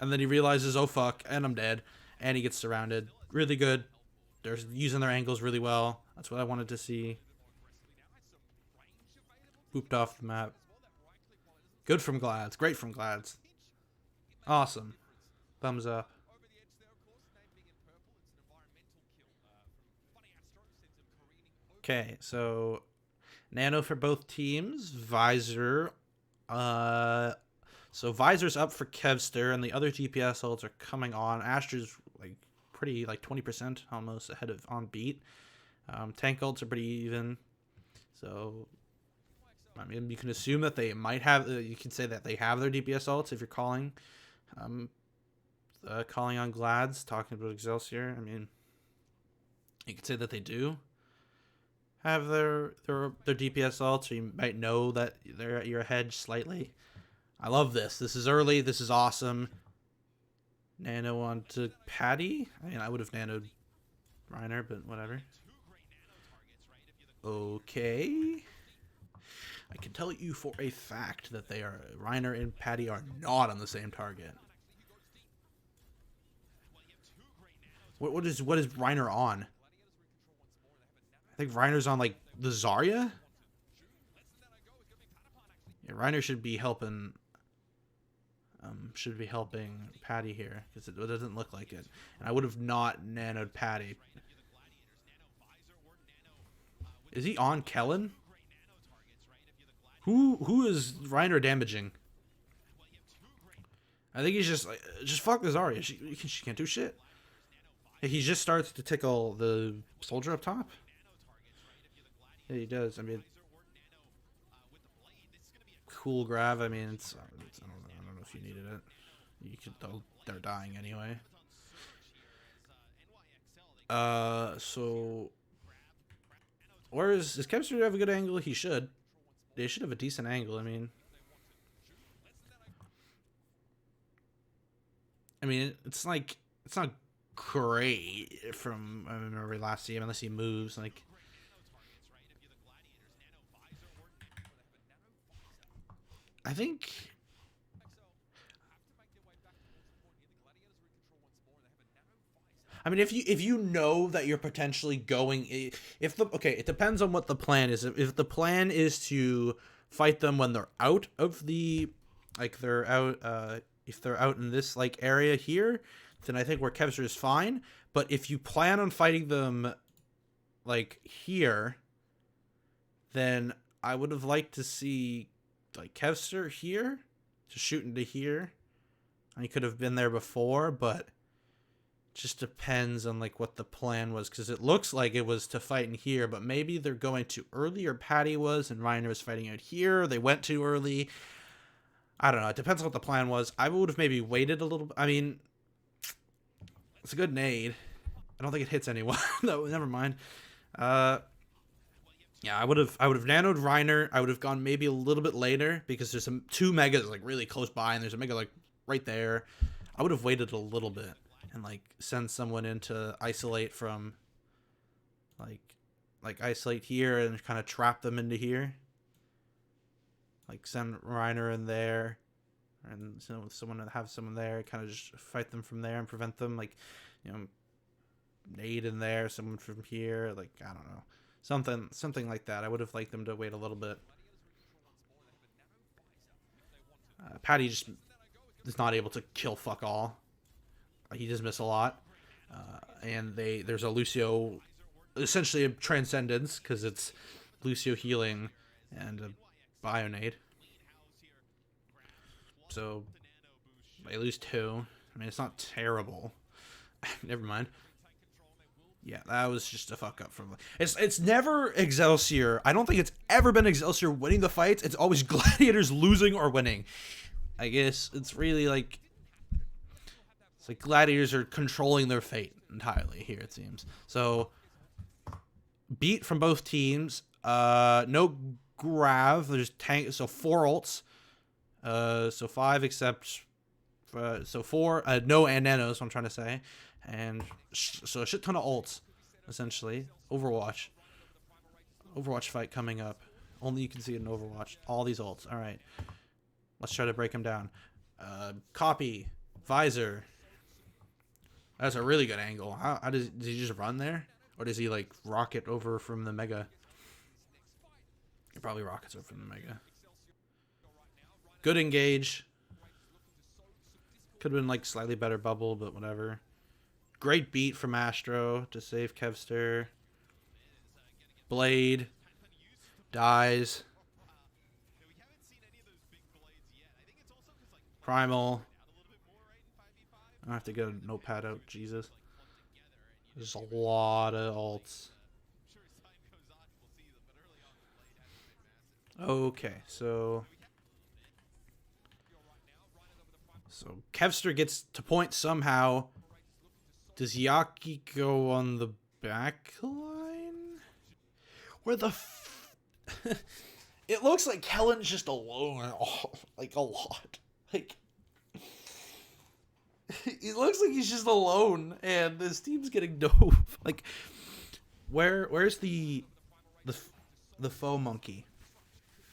then he realizes, oh fuck, and I'm dead. And he gets surrounded. Really good. They're using their angles really well. That's what I wanted to see. Booped off the map. Good from Glads. Great from Glads. Awesome. Thumbs up. Okay, so Nano for both teams. Visor. So Visor's up for Kevster, and the other DPS ults are coming on. Astra's like pretty, like 20% almost ahead of on beat. Tank ults are pretty even. So I mean, you can assume that they might have. You can say that they have their DPS ults if you're calling on Glads, talking about Excelsior. I mean, you could say that they do have their DPS ults, so you might know that they're at your ahead slightly. I love this. This is early. This is awesome. Nano onto Patty. I mean, I would have nanoed Reiner, but whatever. Okay. I can tell you for a fact that they are Reiner and Patty are not on the same target. What is Reiner on? I think Reiner's on like the Zarya. Yeah, Reiner should be helping. Should be helping Patty here because it doesn't look like it. And I would have not nanoed Patty. Is he on Kellen? Who is Reiner damaging? I think he's just fuck the Zarya. She can't do shit. He just starts to tickle the soldier up top. Yeah, he does. I mean, cool grab. I mean, I don't know if you needed it. You could. They're dying anyway. So where is Kevster have a good angle? He should. They should have a decent angle. I mean, it's like it's not great from I remember last year unless he moves like. I think. I mean, if you know that you're potentially going, if the okay, it depends on what the plan is. If the plan is to fight them when they're out of the, like they're out, if they're out in this like area here, then I think where Kevster is fine. But if you plan on fighting them, like here, then I would have liked to see like Kevster here to shoot into here. I could have been there before, but just depends on like what the plan was because it looks like it was to fight in here, but maybe they're going too early or Patty was and Reiner was fighting out here. They went too early. I don't know. It depends on what the plan was. I would have maybe waited a little bit. I mean, it's a good nade. I don't think it hits anyone. No, never mind. Yeah, I would have nanoed Reiner. I would have gone maybe a little bit later because there's some two megas like really close by and there's a mega like right there. I would have waited a little bit and like send someone in to isolate from like isolate here and kind of trap them into here. Like send Reiner in there and have someone there, kind of just fight them from there and prevent them, like, you know, nade in there, someone from here, like, I don't know. Something like that. I would have liked them to wait a little bit. Patty just is not able to kill fuck all. He does miss a lot. And there's a Lucio, essentially a Transcendence, because it's Lucio healing and a Bionade. So they lose 2. I mean, it's not terrible. Never mind. Yeah, that was just a fuck up from. It's never Excelsior. I don't think it's ever been Excelsior winning the fights. It's always Gladiators losing or winning. I guess it's really like it's like Gladiators are controlling their fate entirely here. It seems so. Beat from both teams. No Grav. There's tank. So 4 ults. So 5 except. So 4. No and nanos. I'm trying to say. And so a shit ton of ults, essentially. Overwatch fight coming up. Only you can see it in Overwatch. All these ults. All right. Let's try to break them down. Copy. Visor. That's a really good angle. How does he just run there? Or does he, like, rocket over from the Mega? He probably rockets over from the Mega. Good engage. Could have been, like, slightly better bubble, but whatever. Great beat from Astro to save Kevster. Blade. Dies. Primal. I have to get a notepad out. Jesus. There's a lot of ults. Okay, so Kevster gets to point somehow. Does Yaki go on the back line? Where the It looks like Kellen's just alone, like a lot. Like it looks like he's just alone, and this team's getting no. Like, where's the the faux monkey?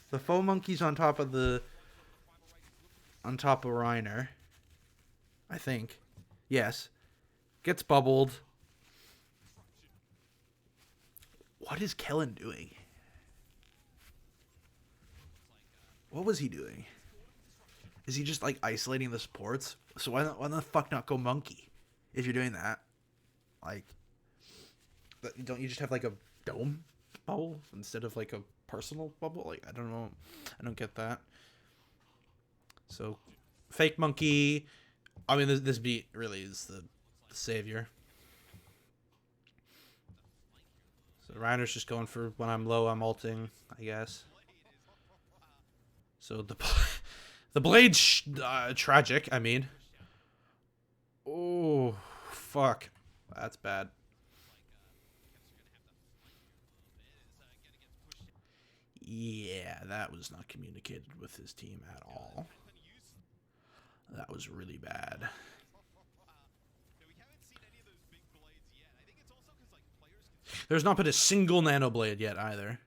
The faux monkey's on top of Reiner, I think. Yes, gets bubbled. What is Kellen doing? What was he doing? Is he just like isolating the supports? So why the fuck not go monkey? If you're doing that, like, don't you just have like a dome bubble instead of like a personal bubble? Like, I don't know. I don't get that. So, fake monkey. I mean, this beat really is the savior. So Reiner's just going for when I'm low, I'm ulting, I guess. So the blade's tragic. I mean, oh fuck, that's bad. Yeah, that was not communicated with his team at all. That was really bad. There's not been a single nano blade yet either.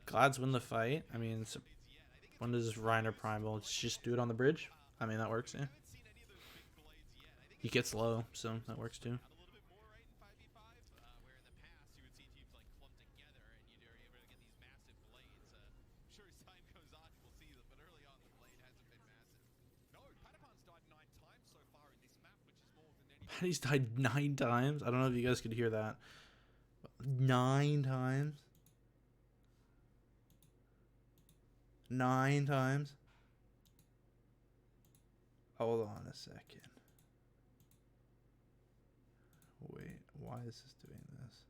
Glad's win the fight. I mean, when does Reiner primal? Just do it on the bridge. I mean, that works, yeah. He gets low, so that works too. He's died 9 times. I don't know if you guys could hear that. 9 times. 9 times. Hold on a second. Wait, why is this doing this?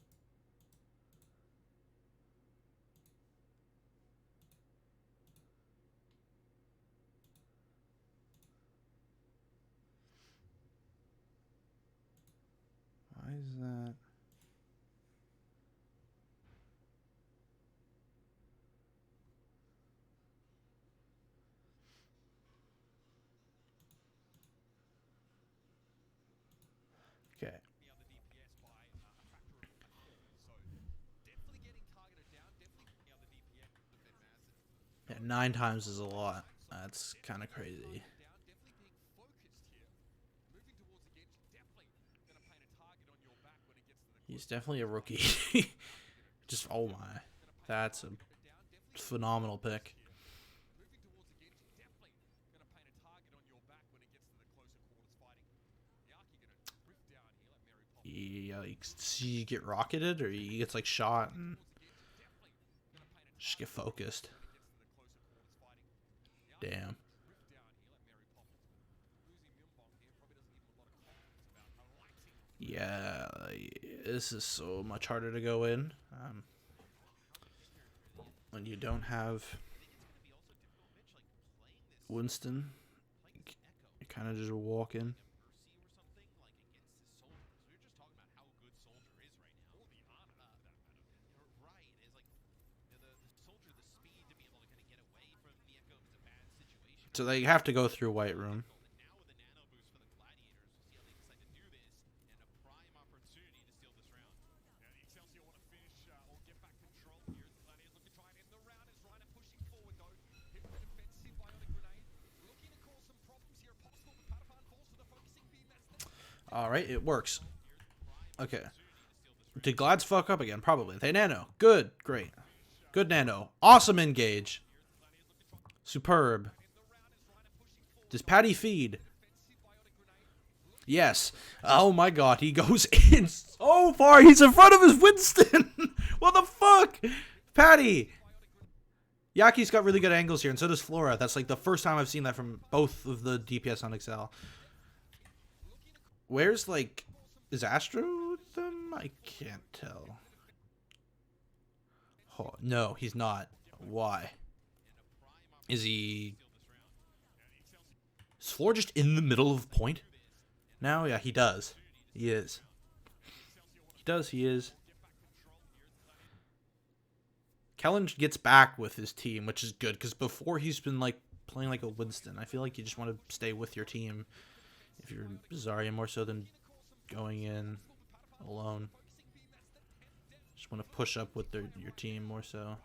Why is that? Okay. Yeah, 9 times is a lot. That's kind of crazy. He's definitely a rookie. Just, oh my. That's a phenomenal pick. Yikes. You get rocketed, or he gets like shot and just get focused. Damn. Yeah, this is so much harder to go in. When you don't have Winston, you kind of just walk in. So they have to go through White Room. Alright, it works. Okay. Did Glads fuck up again? Probably. They nano. Good. Great. Good nano. Awesome engage. Superb. Does Patty feed? Yes. Oh my god, he goes in so far. He's in front of his Winston. What the fuck? Patty. Yaki's got really good angles here, and so does Flora. That's like the first time I've seen that from both of the DPS on NYXL. Where's, like, is Astro with them? I can't tell. Oh, no, he's not. Why? Is he... Is Floor just in the middle of point? Now, yeah, he does. He is. He is. Kellen gets back with his team, which is good, because before he's been like playing like a Winston. I feel like you just want to stay with your team if you're Zarya more so than going in alone. Just want to push up with your team more so.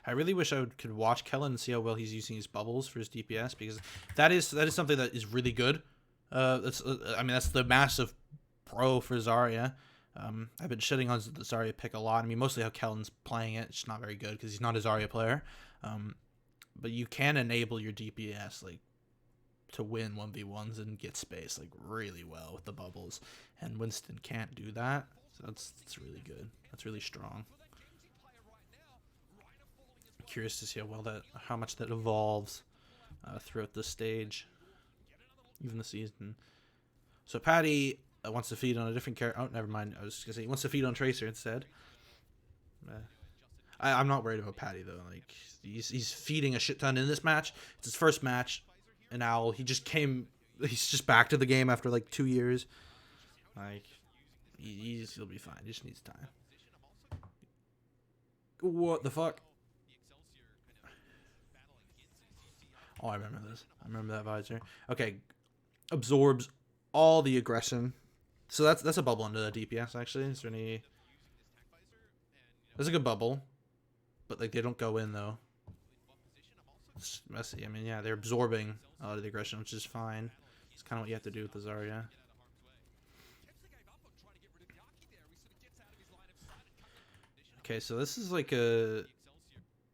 I really wish I could watch Kellen and see how well he's using his bubbles for his DPS, because that is something that is really good. I mean, that's the massive pro for Zarya. I've been shitting on the Zarya pick a lot. I mean, mostly how Kellen's playing it. It's not very good because he's not a Zarya player. But you can enable your DPS like to win 1v1s and get space like really well with the bubbles, and Winston can't do that. So that's really good. That's really strong. Curious to see how much that evolves throughout the stage, even the season. So Patty wants to feed on a different character. Oh, never mind. I was gonna say he wants to feed on Tracer instead. I'm not worried about Patty though. Like he's feeding a shit ton in this match. It's his first match in Owl. He's just back to the game after like 2 years. Like he'll be fine. He just needs time. What the fuck? Oh, I remember this. I remember that visor. Okay, absorbs all the aggression. So that's a bubble into the DPS actually. Is there any? There's a good bubble, but like they don't go in though. It's messy. I mean, yeah, they're absorbing a lot of the aggression, which is fine. It's kind of what you have to do with the Zarya. Okay, so this is like a.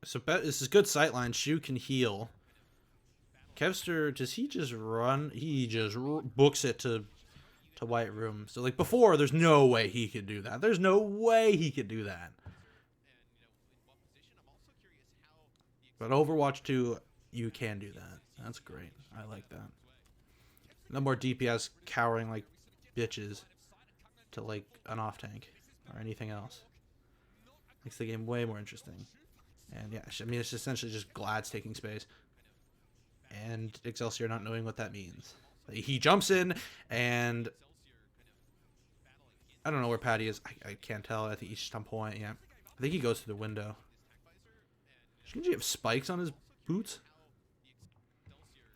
This is good sightline. Shu can heal. Kevster, does he just run? He just books it to White Room. So like before, there's no way he could do that. There's no way he could do that. But Overwatch 2, you can do that. That's great. I like that. No more DPS cowering like bitches to like an off tank or anything else. Makes the game way more interesting. And yeah, I mean, it's essentially just Glad's taking space. And Excelsior not knowing what that means. He jumps in, and I don't know where Patty is. I can't tell. I think he's just on point. Yeah, I think he goes through the window. Does Genji have spikes on his boots?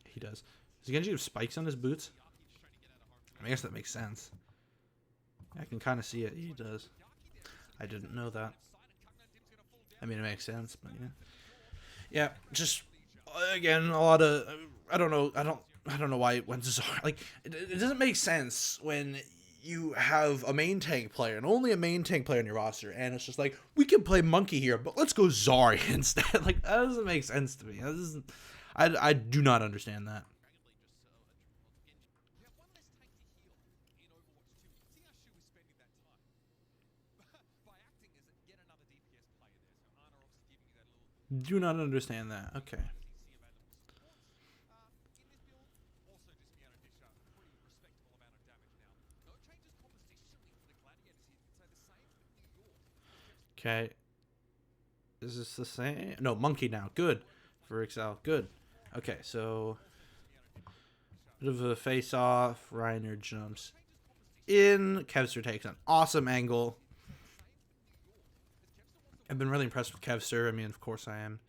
He does. Does Genji have spikes on his boots? I guess that makes sense. I can kind of see it. He does. I didn't know that. I mean, it makes sense, but yeah. Yeah, just again, a lot of I don't know why it went to Zarya. Like it doesn't make sense when you have a main tank player and only a main tank player in your roster, and it's just like we can play Monkey here, but let's go Zarya instead. Like that doesn't make sense to me. That doesn't. I do not understand that. Do not understand that. Okay. Okay. Is this the same? No, Monkey now. Good. For NYXL. Good. Okay, so bit of a face off. Reiner jumps in. Kevster takes an awesome angle. I've been really impressed with Kevster. I mean, of course I am.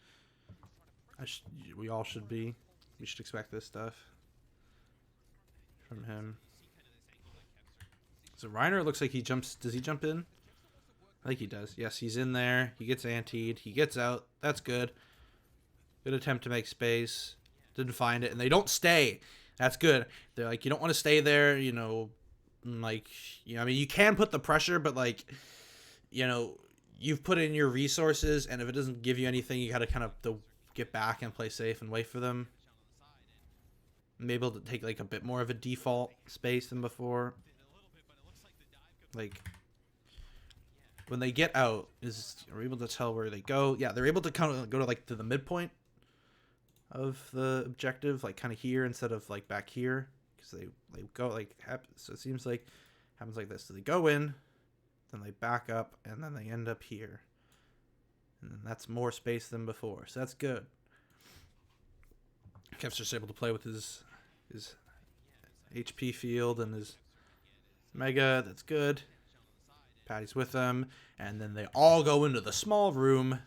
We all should be. We should expect this stuff from him. So Reiner looks like he jumps. Does he jump in? I think he does. Yes, he's in there. He gets antied. He gets out. That's good. Good attempt to make space. Didn't find it. And they don't stay. That's good. They're like, you don't want to stay there, you know, like, you know, I mean, you can put the pressure, but like, you know, you've put in your resources, and if it doesn't give you anything, you got to kind of get back and play safe and wait for them. Maybe able to take like a bit more of a default space than before. Like when they get out, are we able to tell where they go? Yeah, they're able to kind of go to like to the midpoint of the objective, like kind of here instead of like back here, because they go like so it seems like happens like this. So they go in, then they back up, and then they end up here. And that's more space than before, so that's good. Kev's just able to play with his HP field and his Mega. That's good. Patty's with them, and then they all go into the small room.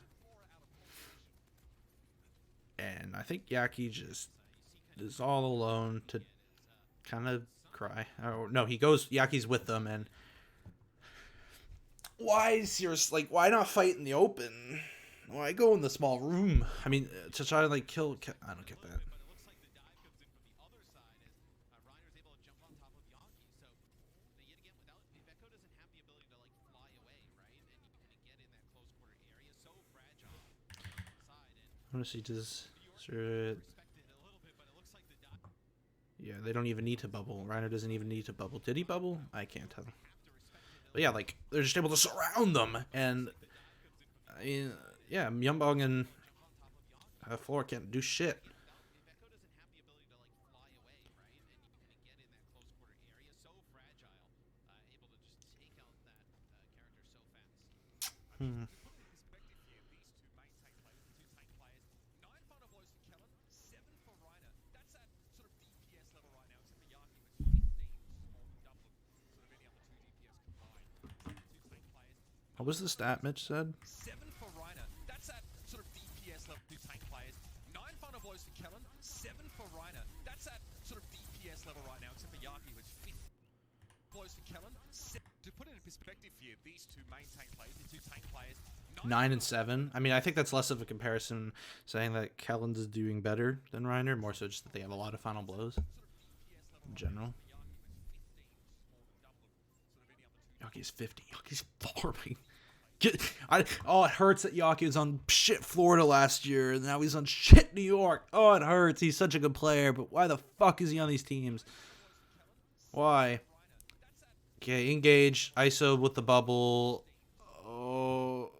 And I think Yaki just is all alone to kind of cry. Oh, no, Yaki's with them, and why not fight in the open? Why go in the small room? I mean, to try to like kill. I don't get that. I want to see yeah, they don't even need to bubble. Reiner doesn't even need to bubble. Did he bubble? I can't tell. But yeah, like, they're just able to surround them. And, I mean, yeah, Myunbong and Floor can't do shit. What was the stat Mitch said? 7 for Reiner. That's at sort of DPS level 2 tank players. 9 final blows for Kellen. 7 for Reiner. That's at sort of DPS level right now, except for Yaki, who's 5 blows for Kellen. To put it in perspective here, these two main tank players, the 2 tank players, 9 and 7. I mean, I think that's less of a comparison saying that Kellen's is doing better than Reiner, more so just that they have a lot of final blows in general. Yaki's 50. Yaki's farming. It hurts that Yaki was on shit Florida last year, and now he's on shit New York. Oh, it hurts. He's such a good player, but why the fuck is he on these teams? Why? Okay, engage. ISO with the bubble. Oh,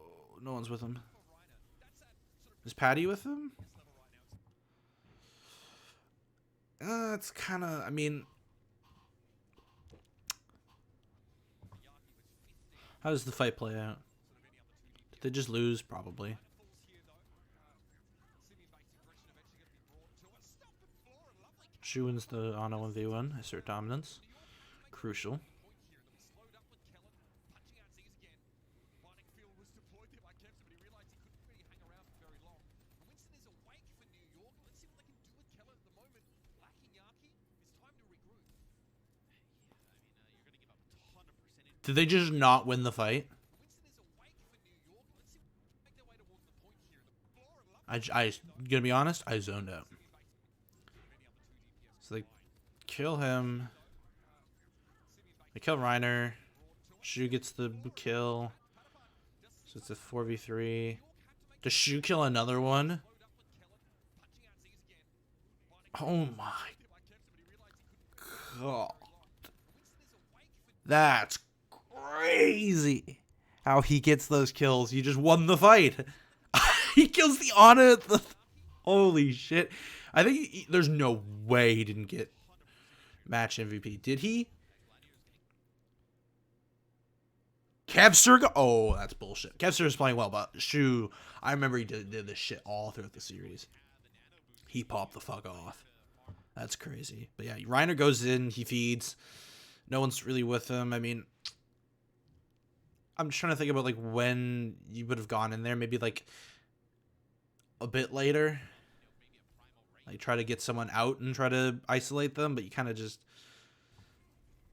no one's with him. Is Patty with him? It's kind of, I mean... How does the fight play out? Did they just lose? Probably. Shu wins the on 1v1. Assert dominance. Crucial. Did they just not win the fight? I gonna be honest, I zoned out. So they kill him. They kill Reiner. Shu gets the kill. So it's a 4v3. Does Shu kill another one? Oh my god. That's crazy how he gets those kills. You just won the fight. He kills the Ana. Holy shit. I think there's no way he didn't get match MVP. Did he? Kevster? Oh, that's bullshit. Kevster is playing well, but Shu, I remember he did this shit all throughout the series. He popped the fuck off. That's crazy. But yeah, Reiner goes in, he feeds. No one's really with him. I mean, I'm just trying to think about like when you would have gone in there. Maybe like a bit later. Like try to get someone out and try to isolate them, but you kind of just...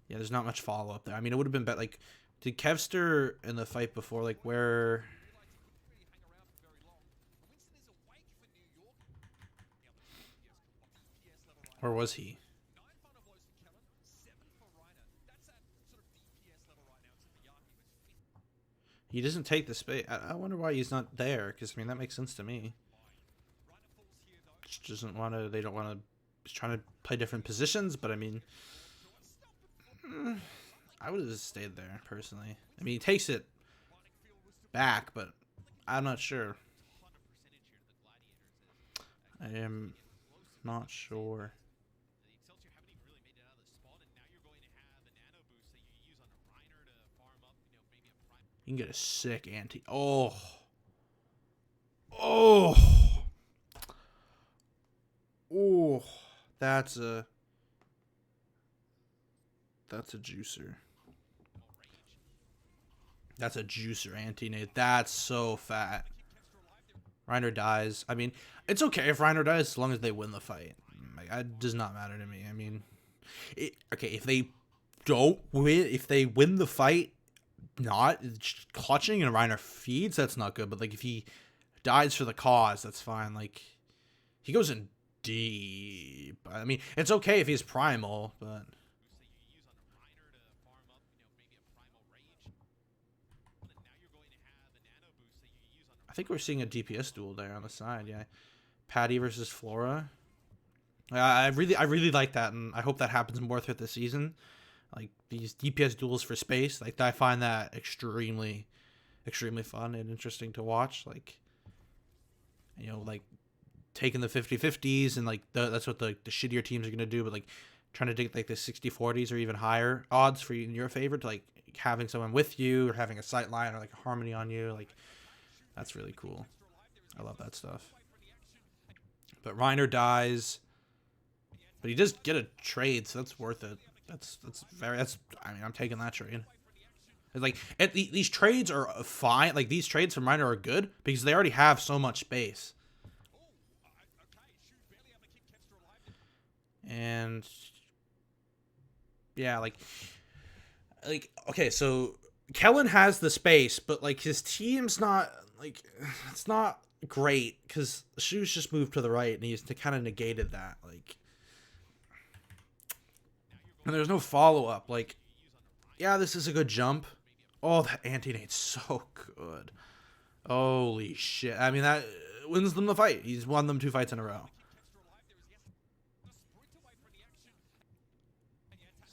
Yeah, there's not much follow-up there. I mean, it would have been better. Like, did Kevster in the fight before, like, where... Or was he? He doesn't take the space. I wonder why he's not there, because, I mean, that makes sense to me. Just doesn't want to... They don't want to... He's trying to play different positions, but, I mean... I would have just stayed there, personally. I mean, he takes it back, but I'm not sure. I am not sure. You can get a sick anti... Oh! Oh, oh, that's a juicer. That's a juicer, Anti-Nate. That's so fat. Reiner dies. I mean, it's okay if Reiner dies as long as they win the fight. Like, it does not matter to me. I mean, okay, if they don't win, if they win the fight, not clutching and Reiner feeds, that's not good. But like, if he dies for the cause, that's fine. Like, he goes in deep. I mean, it's okay if he's primal, but I think we're seeing a DPS duel there on the side. Yeah, Patty versus Flora. I really like that, and I hope that happens more throughout the season. Like these DPS duels for space, like I find that extremely fun and interesting to watch. Like, you know, like taking the 50-50s and like that's what the shittier teams are gonna do, but like trying to take like the 60-40s or even higher odds for you in your favor to like having someone with you or having a sight line or like a harmony on you. Like, that's really cool. I love that stuff. But Reiner dies, but he does get a trade, so that's worth it. I mean, I'm taking that trade. It's like these trades are fine. Like, these trades from Reiner are good because they already have so much space. And yeah, like okay, so Kellen has the space, but like his team's not like, it's not great because Shu's just moved to the right and he's kind of negated that. Like, and there's no follow up. Like, yeah, this is a good jump. Oh, that anti-nate's so good. Holy shit. I mean, that wins them the fight. He's won them 2 fights in a row.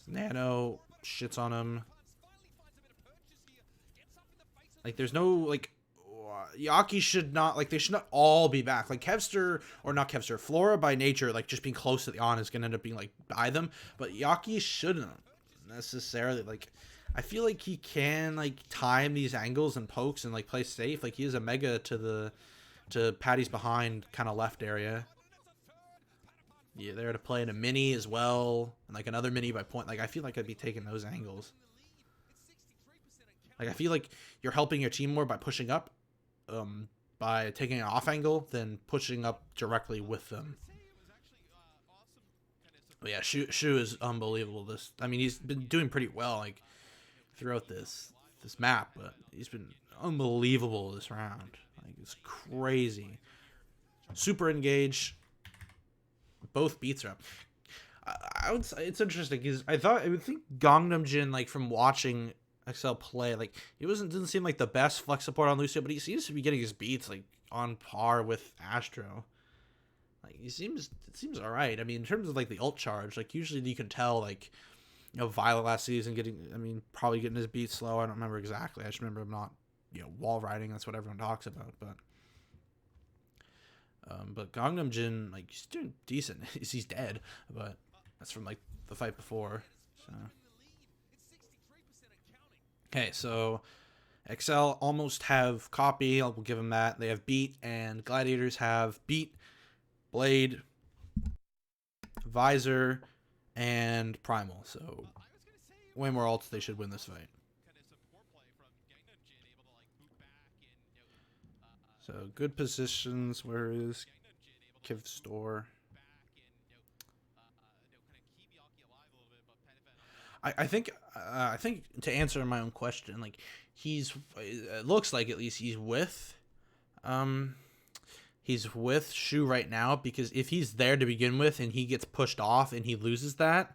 Nano shits on him. Like, there's no, like, Yaki should not, like, they should not all be back. Like, Kevster, or not Kevster, Flora by nature, like, just being close to the on is going to end up being, like, by them. But Yaki shouldn't necessarily, like, I feel like he can, like, time these angles and pokes and, like, play safe. Like, he is a mega to Patty's behind kind of left area. Yeah, there to play in a mini as well, and like another mini by point. Like, I feel like I'd be taking those angles. Like, I feel like you're helping your team more by pushing up, by taking an off angle than pushing up directly with them. But yeah, Shu is unbelievable. I mean, he's been doing pretty well like throughout this map, but he's been unbelievable this round. Like, it's crazy. Super engaged. Both beats are up. I would say it's interesting because I would think Gangnam Jin, like, from watching NYXL play, like, he didn't seem like the best flex support on Lucio, but he seems to be getting his beats like on par with Astro. Like, it seems all right. I mean, in terms of like the ult charge, like usually you can tell, like, you know, Violet last season probably getting his beats slow. I don't remember exactly. I just remember him not, you know, wall riding. That's what everyone talks about, but Gangnam Jin, like, he's doing decent. He's dead, but that's from like the fight before. So okay, so XL almost have copy. I'll give them that. They have beat, and Gladiators have beat, blade, visor, and primal. So way more ults. They should win this fight. So good positions. Where is Kiv Store? I think to answer my own question, like, it looks like at least he's with Shu right now, because if he's there to begin with and he gets pushed off and he loses that,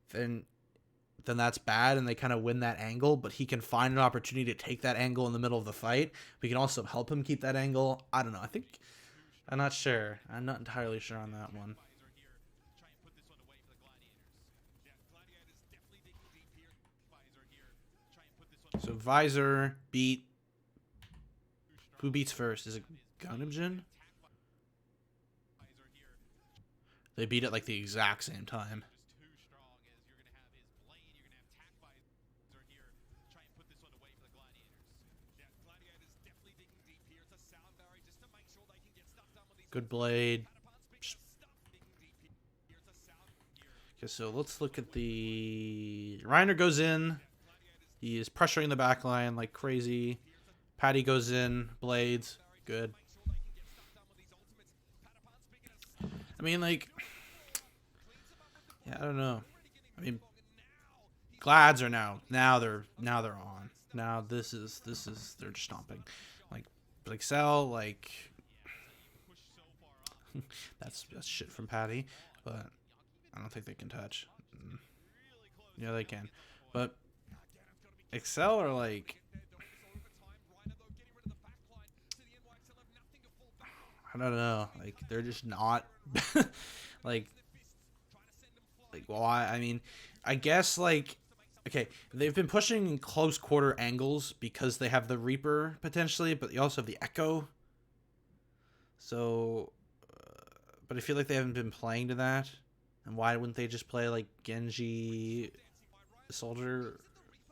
then that's bad, and they kind of win that angle. But he can find an opportunity to take that angle in the middle of the fight. We can also help him keep that angle. I don't know. I'm not sure. I'm not entirely sure on that one. So visor, beat. Who beats first? Is it Gangnam Jin? They beat it like the exact same time. Good blade. Okay, so let's look at the... Reiner goes in. He is pressuring the back line like crazy. Patty goes in. Blades. Good. I mean, like... Yeah, I don't know. I mean... Glads are now they're on. Now this is they're just stomping. Like NYXL, like that's shit from Patty, but I don't think they can touch. Yeah, they can. But NYXL are like, I don't know, like they're just not like why? I mean, I guess like, okay, they've been pushing in close quarter angles because they have the Reaper potentially, but they also have the Echo. So, but I feel like they haven't been playing to that. And why wouldn't they just play like Genji Soldier?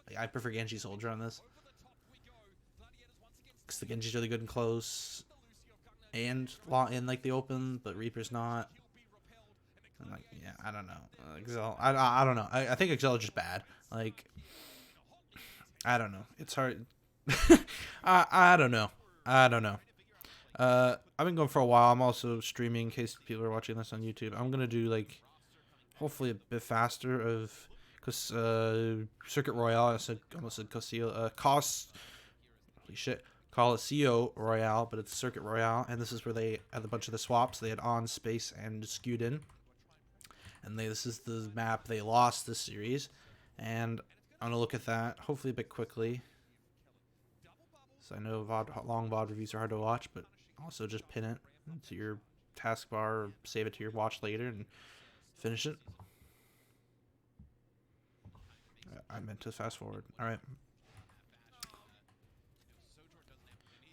Like, I prefer Genji Soldier on this because the Genji's really good in close and in like the open, but Reaper's not. I'm like, yeah, I don't know. XL, I don't know. I think XL is just bad. Like, I don't know. It's hard. I don't know. I don't know. I've been going for a while. I'm also streaming in case people are watching this on YouTube. I'm gonna do like, hopefully a bit faster of, cause Circuit Royale. I said almost said Cosio. Holy shit. Coliseo Royale, but it's Circuit Royale, and this is where they had a bunch of the swaps. They had on, space, and skewed in. And this is the map they lost this series, and I'm gonna look at that hopefully a bit quickly. So I know long VOD reviews are hard to watch, but also just pin it to your taskbar or save it to your watch later and finish it. I meant to fast forward. All right.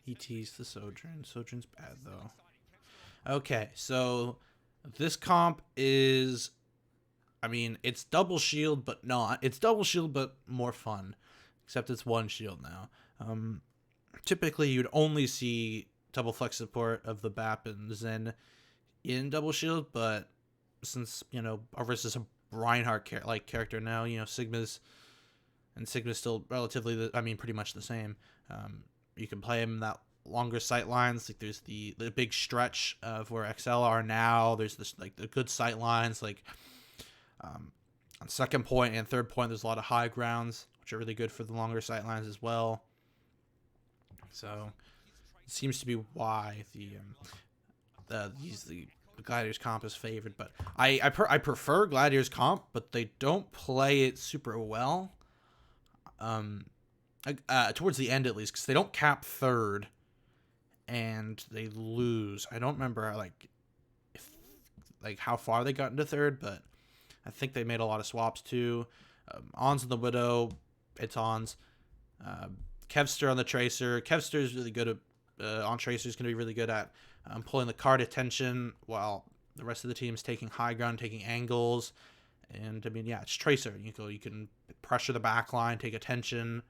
ET's the Sojourn. Sojourn's bad though. Okay, so this comp is, I mean, it's double shield, but not. It's double shield, but more fun. Except it's one shield now. Typically, you'd only see double flex support of the BAP and Zen in double shield, but since, you know, our versus a Reinhardt character now, you know, Sigma's still relatively, pretty much the same. You can play him in that longer sight lines. Like there's the big stretch of where XL are now. There's this like the good sight lines, like on second point and third point. There's a lot of high grounds, which are really good for the longer sight lines as well. So it seems to be why the Gladiator's comp is favored. But I prefer Gladiator's comp, but they don't play it super well. Towards the end at least, because they don't cap third, and they lose. I don't remember how far they got into third, but I think they made a lot of swaps too. Ons on the Widow, it's Ons. Kevster on the Tracer. Kevster is really good at on Tracer is going to be really good at pulling the card attention while the rest of the team is taking high ground, taking angles. And I mean, yeah, it's Tracer. You can pressure the back line, take attention,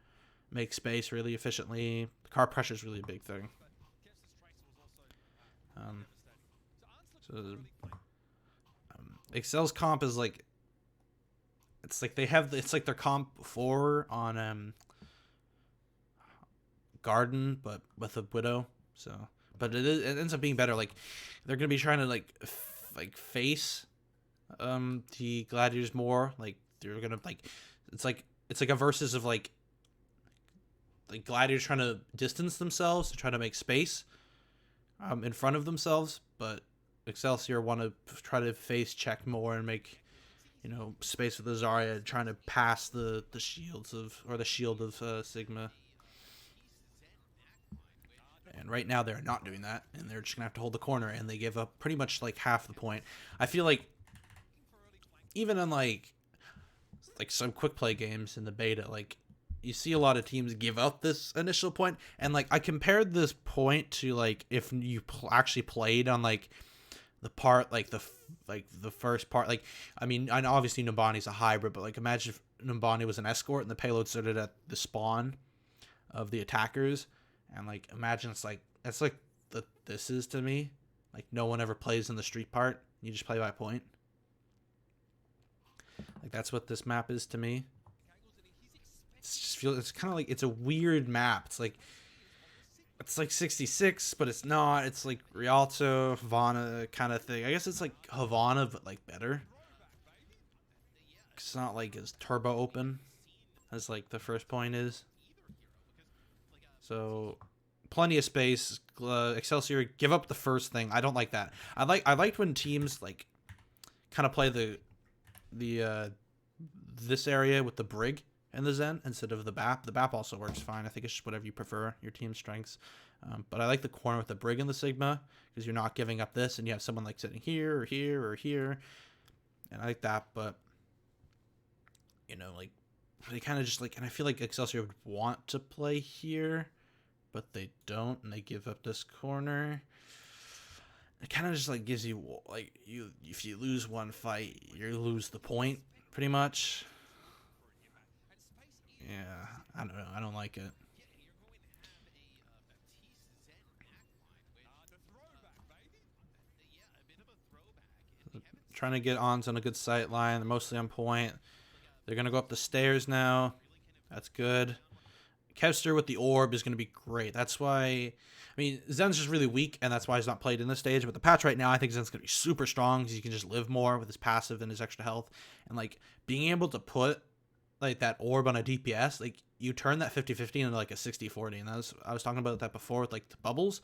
make space really efficiently. The car pressure is really a big thing. Excel's comp is like, it's like it's like their comp 4 on Garden, but with a Widow. So, but it ends up being better. Like they're gonna be trying to like face the Gladiators more. Like they're gonna it's like a versus of like Gladiators trying to distance themselves to try to make space in front of themselves, but Excelsior want to try to face check more and make, you know, space with the Zarya, trying to pass the shield of Sigma. And right now they're not doing that, and they're just gonna have to hold the corner, and they give up pretty much like half the point. I feel like even in like some quick play games in the beta, like you see a lot of teams give up this initial point, and like I compared this point to like if you actually played on like the part the first part. Like I mean, I know obviously Numbani's a hybrid, but like imagine if Numbani was an escort and the payload started at the spawn of the attackers, and like imagine it's like this is to me. Like, no one ever plays in the street part. You just play by point. Like, that's what this map is to me. It's kind of like, it's a weird map. It's like 66, but it's not. It's like Rialto, Havana kind of thing. I guess it's like Havana, but like better. It's not like as turbo open as like the first point is. So plenty of space. Excelsior, give up the first thing. I don't like that. I liked when teams like kind of play the this area with the brig and the Zen instead of the BAP. The BAP also works fine. I think it's just whatever you prefer, your team's strengths. But I like the corner with the brig and the Sigma because you're not giving up this, and you have someone like sitting here or here or here, and I like that. But you know, like they kind of just like, and I feel like Excelsior would want to play here, but they don't, and they give up this corner. It kind of just like gives you like if you lose one fight, you lose the point pretty much. Yeah, I don't know. I don't like it. Trying to get ons on a good sight line. They're mostly on point. They're going to go up the stairs now. That's good. Kevster with the orb is going to be great. That's why, I mean, Zen's just really weak, and that's why he's not played in this stage. But the patch right now, I think Zen's going to be super strong because he can just live more with his passive and his extra health. And, like, being able to put, like, that orb on a DPS, like, you turn that 50-50 into, like, a 60-40. And I was talking about that before with, like, the bubbles.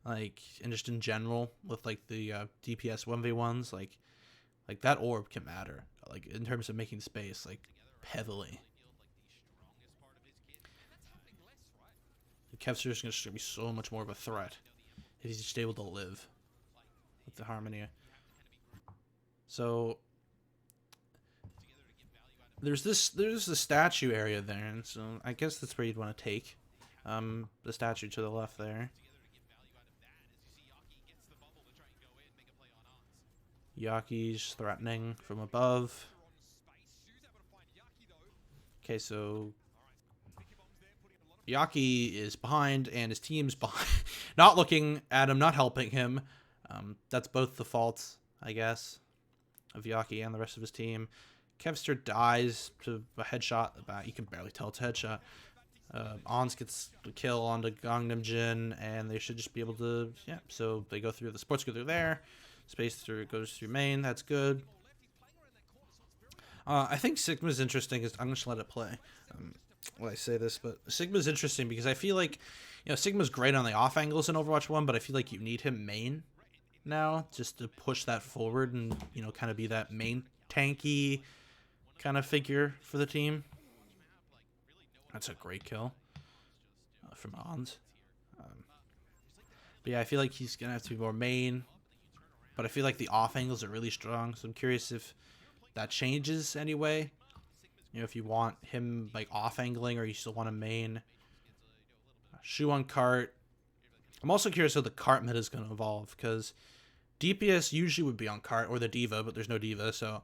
Like, and just in general with, like, the DPS 1v1s, like that orb can matter, like in terms of making space, like heavily. The Kevster's going to be so much more of a threat if he's just able to live with the Harmony. So there's the statue area there, and so I guess that's where you'd want to take the statue to the left there. Yaki's threatening from above. Okay, so Yaki is behind, and his team's behind, not looking at him, not helping him. That's both the faults, I guess, of Yaki and the rest of his team. Kevster dies to a headshot. You can barely tell it's a headshot. Ons gets the kill onto Gangnam Jin, and they should just be able to, yeah, so they go through, the sports go through there. Space through goes through main. That's good. I think Sigma's interesting. I'm just let it play. When I say this, but Sigma's interesting because I feel like, you know, Sigma's great on the off angles in Overwatch 1, but I feel like you need him main now just to push that forward and, you know, kind of be that main tanky kind of figure for the team. That's a great kill from Ons. But yeah, I feel like he's gonna have to be more main. But I feel like the off angles are really strong, so I'm curious if that changes anyway. You know, if you want him like off angling or you still want a main. Shoe on cart. I'm also curious how the cart meta is going to evolve, because DPS usually would be on cart or the diva, but there's no diva, so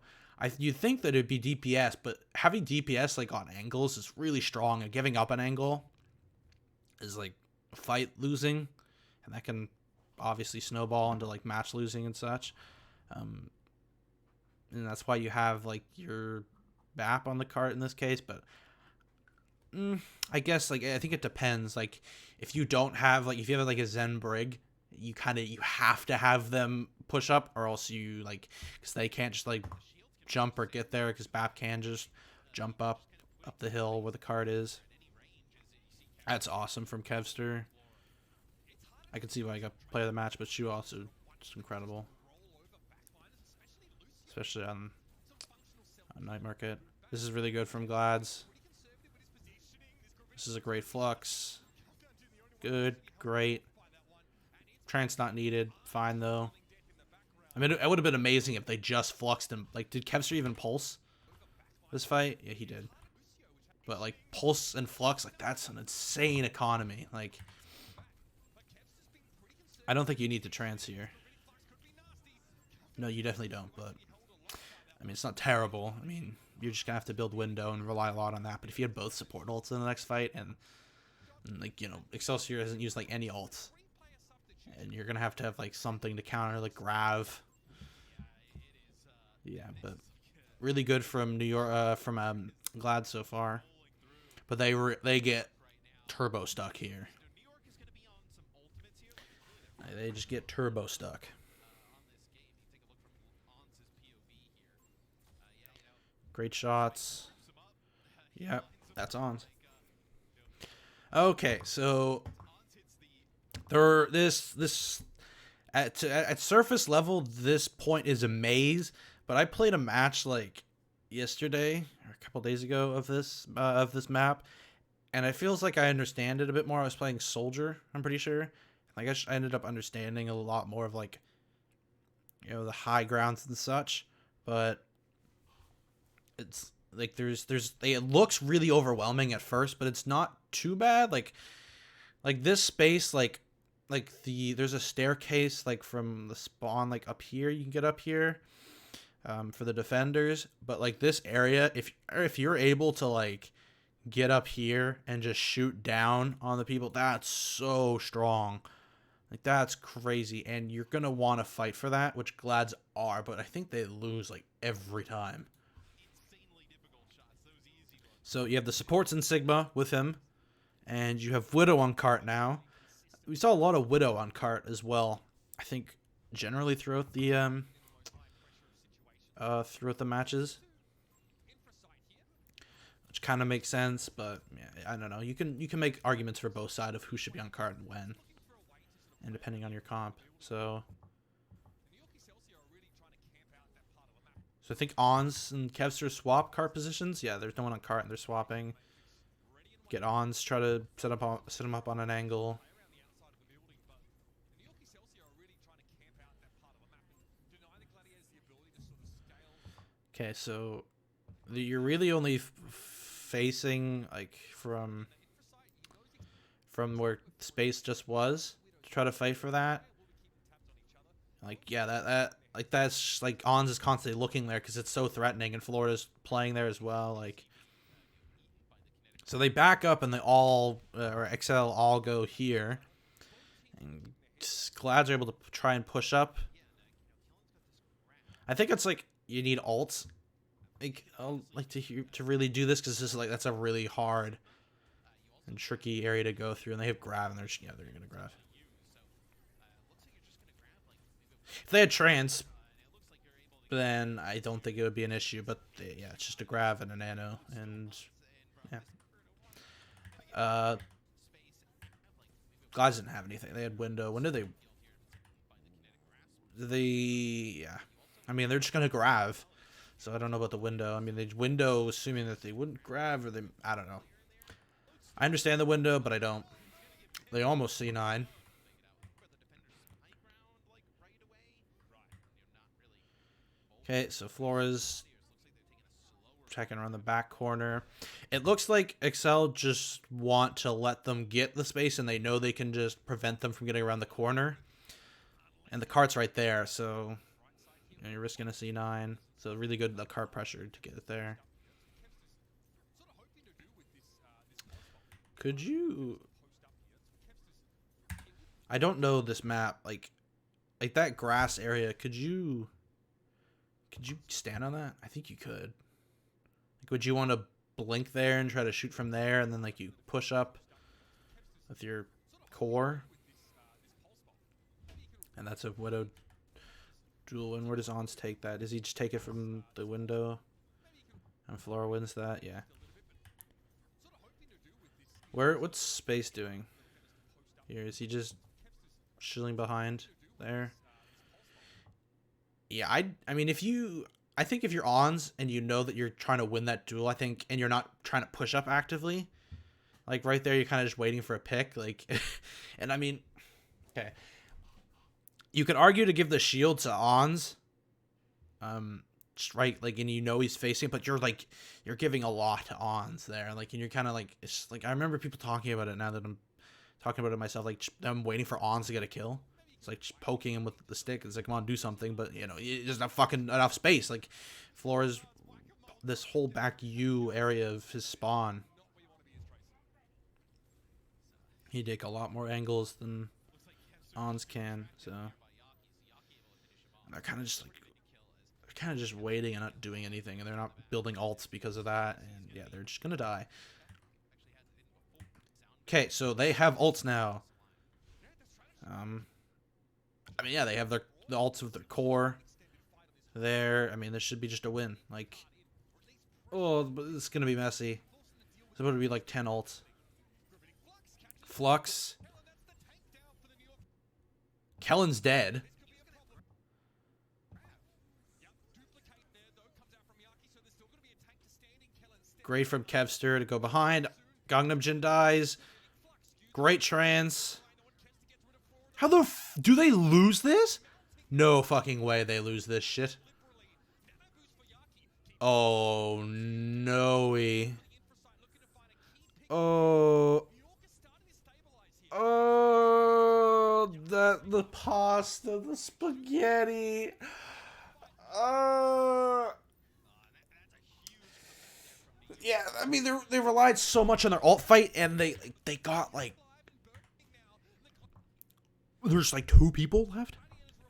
you'd think that it'd be DPS, but having DPS like on angles is really strong, and giving up an angle is like fight losing, and that can obviously snowball into like match losing and such. And that's why you have like your BAP on the cart in this case. But I guess like I think it depends. Like if you don't have like, if you have like a Zen Brig, you have to have them push up, or else you like, because they can't just like jump or get there, because BAP can just jump up the hill where the cart is. That's awesome from Kevster. I can see why I got player of the match, but Shu also just incredible, especially on Night Market. This is really good from Glads. This is a great flux. Good, great. Trance not needed. Fine though. I mean, it would have been amazing if they just fluxed him. Like, did Kevster even pulse this fight? Yeah, he did. But like pulse and flux, like that's an insane economy. Like, I don't think you need to trance here. No, you definitely don't, but I mean, it's not terrible. I mean, you're just gonna have to build window and rely a lot on that. But if you had both support ults in the next fight, and like, you know, Excelsior hasn't used like any ults and you're gonna have to have like something to counter, like Grav. Yeah, but really good from New York, from Glad so far. But they get turbo stuck here. They just get turbo stuck. Great shots. Yep, that's on. Okay, so this at surface level, this point is a maze. But I played a match like yesterday or a couple days ago of this map, and it feels like I understand it a bit more. I was playing Soldier, I'm pretty sure. Like I ended up understanding a lot more of like, the high grounds and such. But it's like it looks really overwhelming at first, but it's not too bad. Like this space, there's a staircase like from the spawn like up here. You can get up here for the defenders, but like this area, if you're able to like get up here and just shoot down on the people, that's so strong. Like that's crazy, and you're gonna want to fight for that, which Glads are, but I think they lose like every time. So you have the supports in Sigma with him, and you have Widow on cart now. We saw a lot of Widow on cart as well. I think generally throughout the matches, which kind of makes sense. But yeah, I don't know. You can make arguments for both sides of who should be on cart and when, and depending on your comp. So I think Ons and Kevster swap cart positions. Yeah, there's no one on cart and they're swapping. Get Ons, try to set him up on an angle. Okay, so you're really only facing like from where space just was to try to fight for that. Like yeah, that's like Ons is constantly looking there because it's so threatening, and Florida's playing there as well. Like, so they back up and they all or XL all go here, and Glads are able to try and push up. I think it's like you need ults, like to really do this, because this is like that's a really hard and tricky area to go through, and they have Grav, and they're gonna Grav. If they had trance, then I don't think it would be an issue. But yeah, it's just a Grav and a Nano, and yeah. Glads didn't have anything. They had window. When did they? Yeah. I mean, they're just gonna Grav. So I don't know about the window. I mean, the window, assuming that they wouldn't Grav, or they, I don't know. I understand the window, but I don't. They almost C9. Okay, so Flores checking around the back corner. It looks like XL just want to let them get the space, and they know they can just prevent them from getting around the corner. And the cart's right there, so you're risking a C9. So really good the cart pressure to get it there. Could you... I don't know this map. Like that grass area, could you stand on that? I think you could. Like, would you want to blink there and try to shoot from there, and then like you push up with your core? And that's a Widow duel. And where does Ons take that? Does he just take it from the window? And Flora wins that? Yeah. What's Space doing? Here, is he just chilling behind there? Yeah, I mean, I think if you're Ons and you know that you're trying to win that duel, I think, and you're not trying to push up actively, like right there, you're kind of just waiting for a pick, like, and I mean, okay, you could argue to give the shield to Ons, just right, like, and you know he's facing, but you're giving a lot to Ons there, like, and you're kind of like, it's like, I remember people talking about it now that I'm talking about it myself, like, I'm waiting for Ons to get a kill. It's like just poking him with the stick. It's like, come on, do something. But, you know, there's not fucking enough space. Like, Flores, this whole back U area of his spawn, he'd take a lot more angles than Ons can, so they're kind of just like waiting and not doing anything, and they're not building alts because of that, and yeah, they're just gonna die. Okay, so they have ults now. I mean, yeah, they have the ults of their core there. I mean, this should be just a win. Like, oh, but it's gonna be messy. It's about to be like 10 ults. Flux. Kellen's dead. Great from Kevster to go behind. Gangnam Jin dies. Great trance. How the do they lose this? No fucking way they lose this shit. Oh, no. Oh. Oh, the pasta, the spaghetti. Yeah, I mean they relied so much on their alt fight, and they got like there's like 2 people left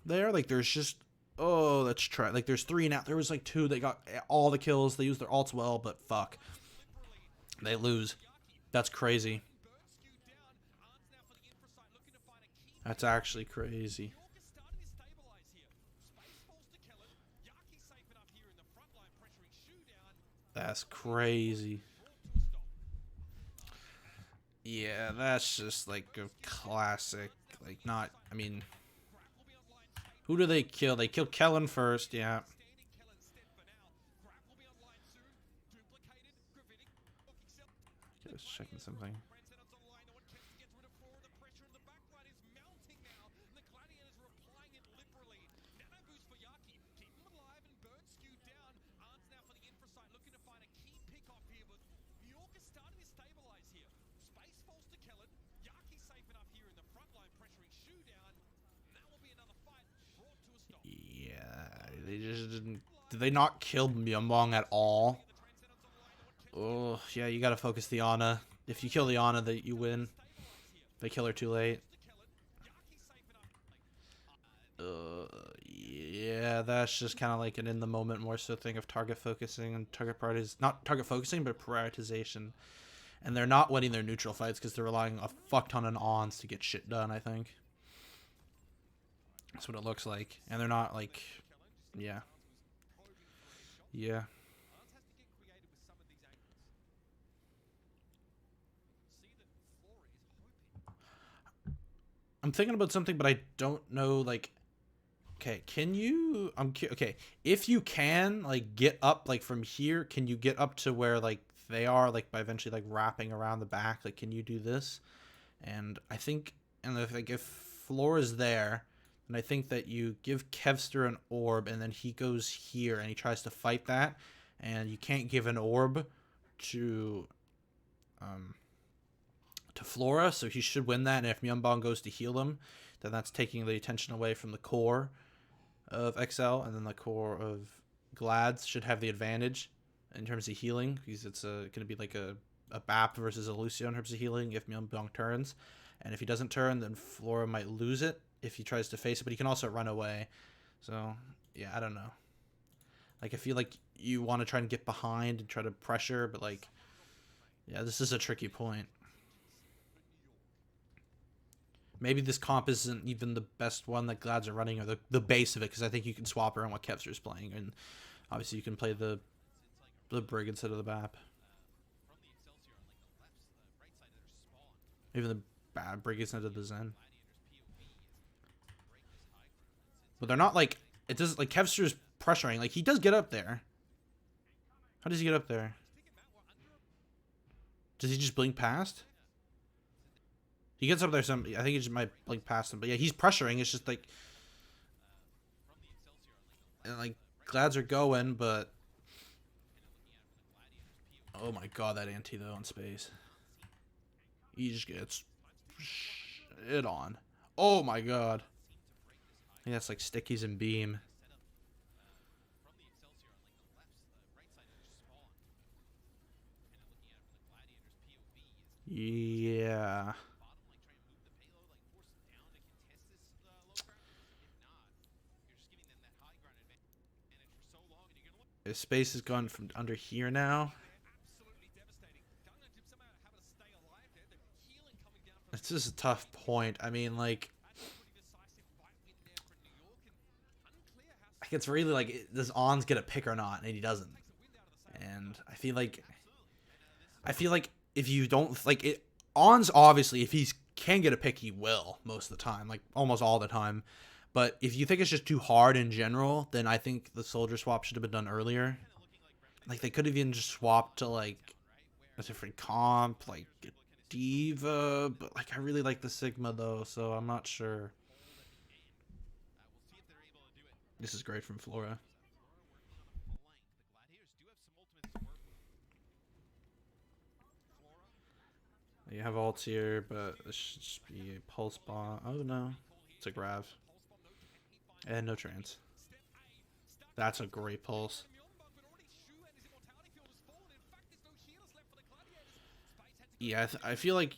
there. Like there's just let's try. Like there's 3 now. There was like 2. They got all the kills. They used their alts well, but fuck, they lose. That's crazy. That's actually crazy. That's crazy. Yeah, that's just like a classic. Like, not. I mean, who do they kill? They kill Kellen first, yeah. Just checking something. They just didn't. Did they not kill Myunbong at all? Oh, yeah, you gotta focus the Ana. If you kill the Ana, that you win. They kill her too late. Yeah, that's just kind of like an in the moment more so thing of target focusing and target priorities. Not target focusing, but prioritization. And they're not winning their neutral fights because they're relying a fuck ton on ons to get shit done, I think. That's what it looks like. And they're not like, yeah. Yeah. I'm thinking about something, but I don't know, like, okay, can you, okay, if you can, like, get up, like, from here, can you get up to where, like, they are, like, by eventually, like, wrapping around the back, like, can you do this? And I think, and if, like, if Floor is there, then I think that you give Kevster an orb, and then he goes here, and he tries to fight that, and you can't give an orb to Flora, so he should win that, and if Myunbong goes to heal him, then that's taking the attention away from the core of XL, and then the core of Glads should have the advantage in terms of healing, because it's going to be like a BAP versus a Lucio in terms of healing if Myunbong turns, and if he doesn't turn, then Flora might lose it if he tries to face it, but he can also run away, so yeah, I don't know. Like, I feel like you want to try and get behind and try to pressure, but like, yeah, this is a tricky point. Maybe this comp isn't even the best one that Glads are running, or the base of it, because I think you can swap around what Kevster's playing, and obviously you can play the Brig instead of the BAP. Even the bad Brig instead of the Zen. But they're not like, it does, like, Kevster's pressuring, like, he does get up there. How does he get up there? Does he just blink past? He gets up there some. I think he just might blink past him, but yeah, he's pressuring. It's just like, and like Glads are going, but oh my god, that anti though in space. He just gets shit on. Oh my god. I think that's like stickies and beam. Yeah. His space has gone from under here now. Absolutely devastating. Gunga Jim somehow having to stay alive there. The healing coming down from It's just a tough point. I mean, like, that's a pretty decisive fight win there for New York, and unclear how it's really like, does Ons get a pick or not? And he doesn't. takes the wind out of the sails. And I feel like if you don't like it, Ons obviously if he can get a pick, he will most of the time, like almost all the time. But if you think it's just too hard in general, then I think the soldier swap should have been done earlier. Like they could have even just swapped to like a different comp, like a Diva. But like I really like the Sigma though, so I'm not sure. We'll see if they're able to do it. This is great from Flora. The Gladiators do have some ultimates to work with. Flora. You have ults here, but this should just be a pulse bomb. Oh no, it's a grav. And no trans. That's a great pulse. Yeah, I feel like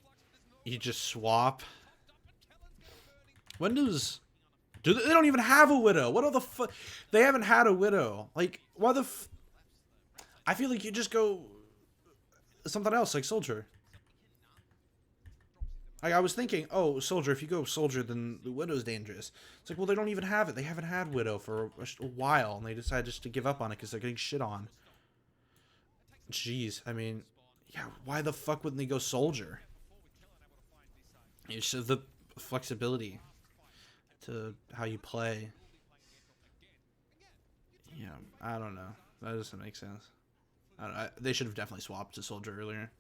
you just swap. When does... they don't even have a Widow. What are the fuck? They haven't had a Widow. Like, why the I feel like you just go something else, like Soldier. Like, I was thinking, oh, Soldier, if you go Soldier, then the Widow's dangerous. It's like, well, they don't even have it. They haven't had Widow for a while, and they decided just to give up on it because they're getting shit on. Jeez, I mean, yeah, why the fuck wouldn't they go Soldier? It's just the flexibility to how you play. Yeah, I don't know. That doesn't make sense. They should have definitely swapped to Soldier earlier.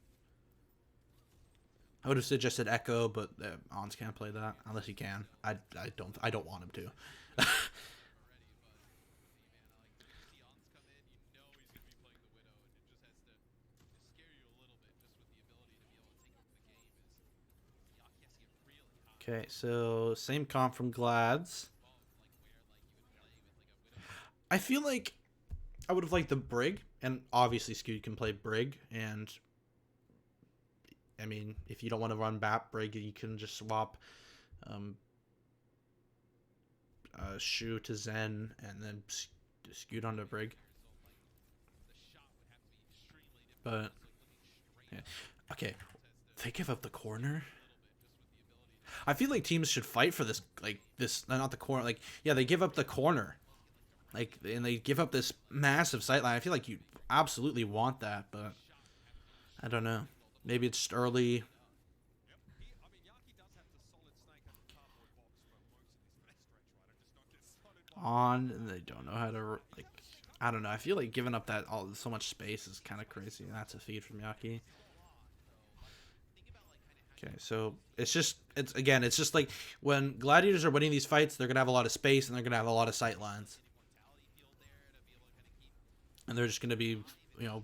I would have suggested Echo, but Ons can't play that unless he can. I don't want him to. Okay, so same comp from Glads. I feel like I would have liked the Brig, and obviously Scoot can play Brig, and I mean, if you don't want to run BAP Brig, you can just swap Shu to Zen and then Scoot onto Brig. But, yeah. Okay, they give up the corner. I feel like teams should fight for this, like, not the corner, like, yeah, they give up the corner. Like, and they give up this massive sightline. I feel like you absolutely want that, but I don't know. Maybe it's just early. On, and they don't know how to, like, I don't know. I feel like giving up that so much space is kind of crazy. That's a feed from Yaki. Okay, so it's just like when Gladiators are winning these fights, they're gonna have a lot of space and they're gonna have a lot of sight lines, and they're just gonna be, you know,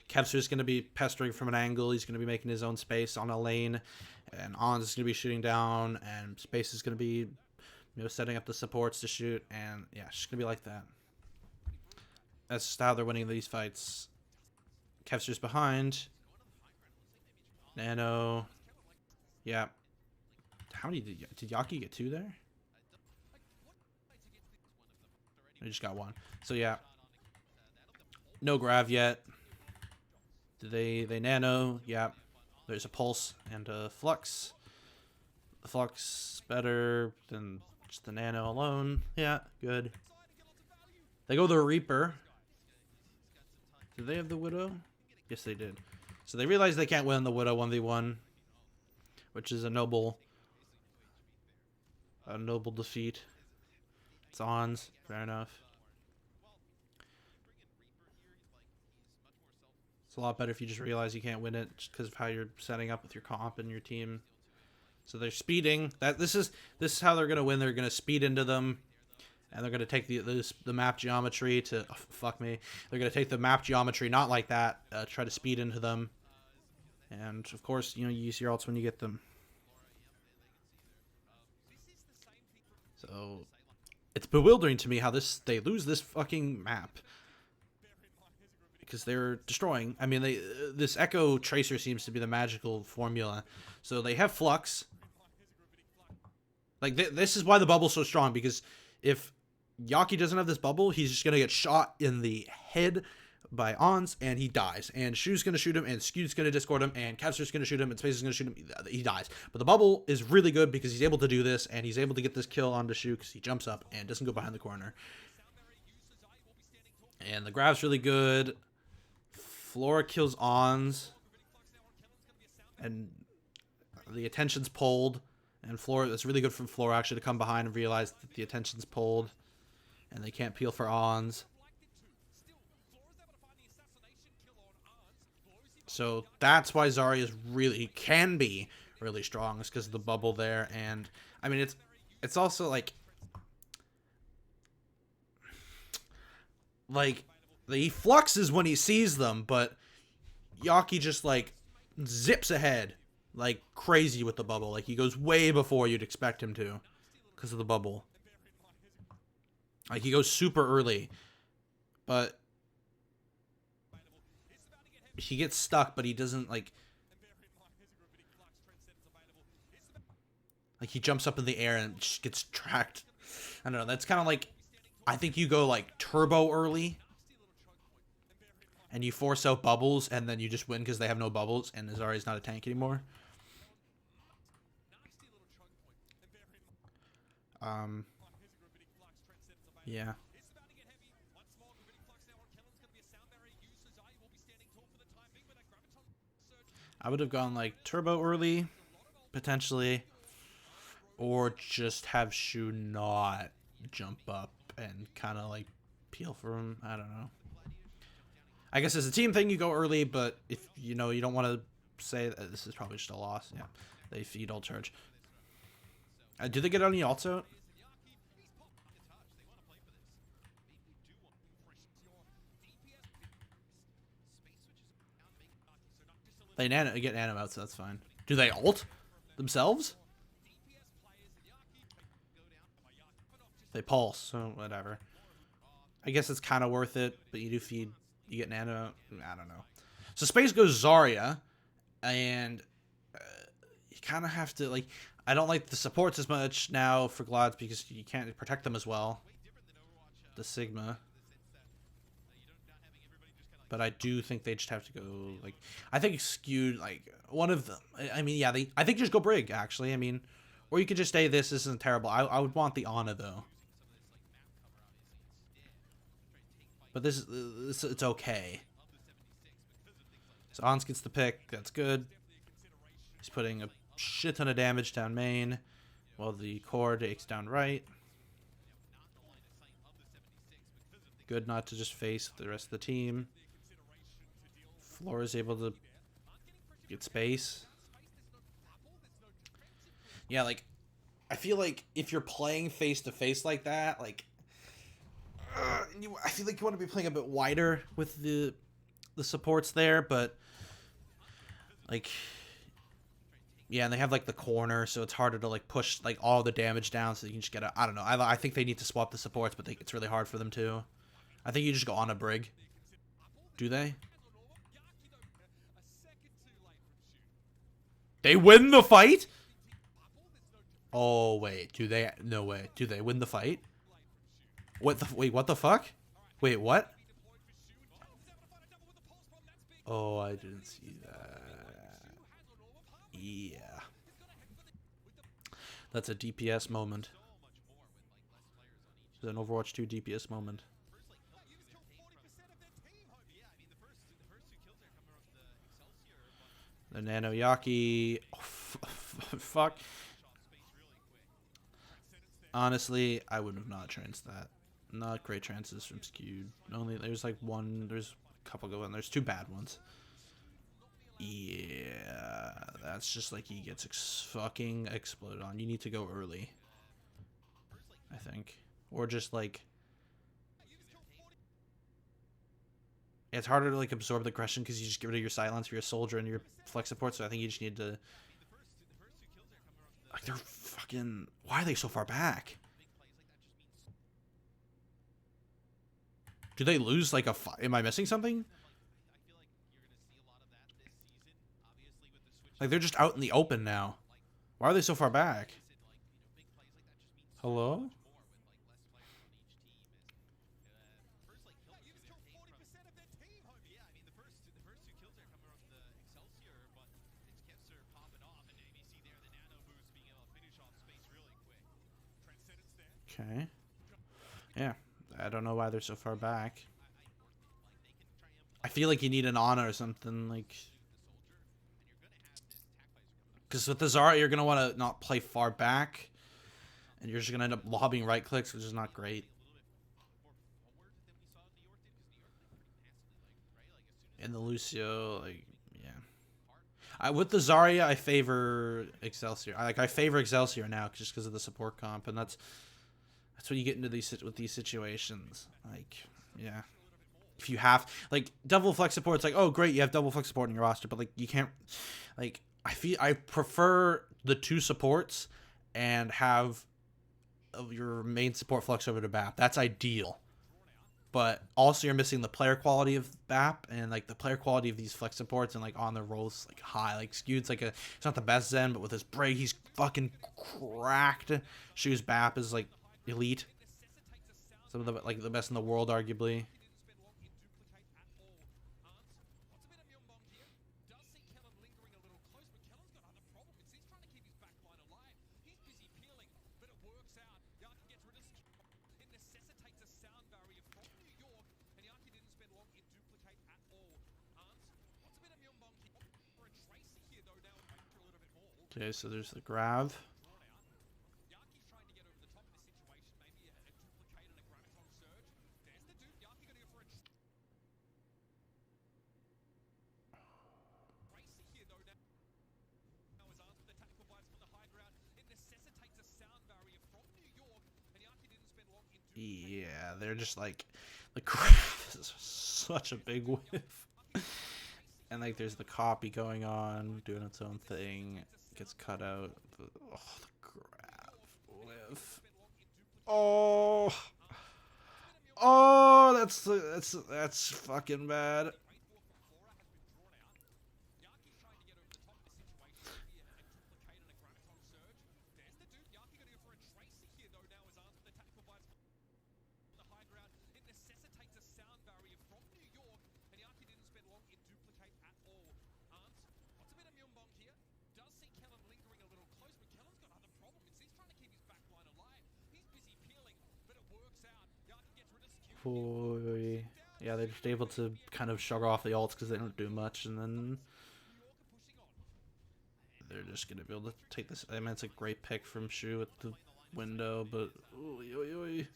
Kevster's gonna be pestering from an angle. He's gonna be making his own space on a lane, and Ons is gonna be shooting down, and Space is gonna be, you know, setting up the supports to shoot, and yeah, it's just gonna be like that. That's just how they're winning these fights. Kevster's behind. Nano. Yeah. How many did Yaki get? 2 there? I just got 1. So yeah. No grav yet. Did they nano? Yeah. There's a pulse and a flux. The flux better than just the nano alone. Yeah, good. They go the Reaper. Did they have the Widow? Yes, they did. So they realize they can't win the Widow 1v1. Which is a noble defeat. It's Ons, fair enough. It's a lot better if you just realize you can't win it just because of how you're setting up with your comp and your team. So they're speeding. This is how they're gonna win. They're gonna speed into them, and they're gonna take the map geometry to fuck me. They're gonna take the map geometry not like that. Try to speed into them. And, of course, you know, you use your ults when you get them. So, it's bewildering to me how they lose this fucking map. Because they're destroying. I mean, this Echo Tracer seems to be the magical formula. So, they have Flux. Like, this is why the bubble's so strong. Because if Yaki doesn't have this bubble, he's just gonna get shot in the head by Ons, and he dies. And Shu's gonna shoot him, and Skew's gonna discord him, and Capster's gonna shoot him, and Space is gonna shoot him. He dies. But the bubble is really good because he's able to do this, and he's able to get this kill onto Shu because he jumps up and doesn't go behind the corner. And the grab's really good. Flora kills Ons, and the attention's pulled. And Flora, that's really good from Flora actually to come behind and realize that the attention's pulled, and they can't peel for Ons. So that's why Zarya can be really strong, is because of the bubble there. And I mean, it's also like he fluxes when he sees them, but Yaki just like zips ahead like crazy with the bubble. Like he goes way before you'd expect him to because of the bubble. Like he goes super early, but he gets stuck, but he doesn't like he jumps up in the air and just gets tracked. I don't know. That's kind of like, I think you go like turbo early and you force out bubbles, and then you just win because they have no bubbles, and Zarya's not a tank anymore. Yeah. I would have gone like turbo early, potentially, or just have Shu not jump up and kind of like peel for him. I don't know. I guess as a team thing, you go early, but if you know you don't want to say that, this is probably just a loss. Yeah, they feed ult charge. Do they get any ults out? They get nano out, so that's fine. Do they ult themselves? They pulse, so whatever. I guess it's kind of worth it, but you do feed, you get nano out. I don't know. So Space goes Zarya, and you kind of have to, like, I don't like the supports as much now for Glads because you can't protect them as well. The Sigma. But I do think they just have to go, like, I think skewed, like, one of them. I mean, yeah, I think just go Brig, actually. I mean, or you could just say this isn't terrible. I would want the Ana, though. But this it's okay. So Ons gets the pick. That's good. He's putting a shit ton of damage down main, while the core takes down right. Good not to just face the rest of the team. Flora's able to get space. Yeah, like, I feel like if you're playing face-to-face like that, like, I feel like you want to be playing a bit wider with the supports there, but, like, yeah, and they have, like, the corner, so it's harder to, like, push, like, all the damage down so you can just get a, I don't know. I think they need to swap the supports, but it's really hard for them to. I think you just go on a Brig. Do they? They win the fight? Oh, wait. Do they? No way. Do they win the fight? Wait, what the fuck? Wait, what? Oh, I didn't see that. Yeah. That's a DPS moment. It's an Overwatch 2 DPS moment. The Nano Yaki. Oh, fuck. Honestly, I would have not tranced that. Not great trances from Skewed. Only there's like one. There's a couple good ones. There's two bad ones. Yeah, that's just like he gets fucking exploded on. You need to go early, I think, or just like. It's harder to like absorb the aggression because you just get rid of your silence for your soldier and your flex support. So I think you just need to. Like they're fucking. Why are they so far back? Do they lose like a? Am I missing something? Like they're just out in the open now. Why are they so far back? Hello? Okay. Yeah. I don't know why they're so far back. I feel like you need an Ana or something, like... Because with the Zarya, you're going to want to not play far back. And you're just going to end up lobbing right clicks, which is not great. And the Lucio, like, yeah. With the Zarya, I favor Excelsior. I favor Excelsior now just because of the support comp, and that's when you get into these situations. Like, yeah, if you have like double flex support, it's like, oh great, you have double flex support in your roster, but like you can't. Like, I prefer the two supports and have your main support flex over to BAP. That's ideal. But also you're missing the player quality of BAP and like the player quality of these flex supports and like on the rolls like high. Like Skewed's like it's not the best Zen, but with his break he's fucking cracked. Shoes BAP is like elite. Some of the like the best in the world arguably. Okay, so there's the grab. Yeah, they're just like the grab is such a big whiff. And like there's the copy going on, doing its own thing. Gets cut out. Oh, the grab whiff. Oh, oh, that's fucking bad. Boy. Yeah, they're just able to kind of shrug off the ults because they don't do much, and then they're just gonna be able to take this. I mean, it's a great pick from Shu at the window, but oy, oy, oy.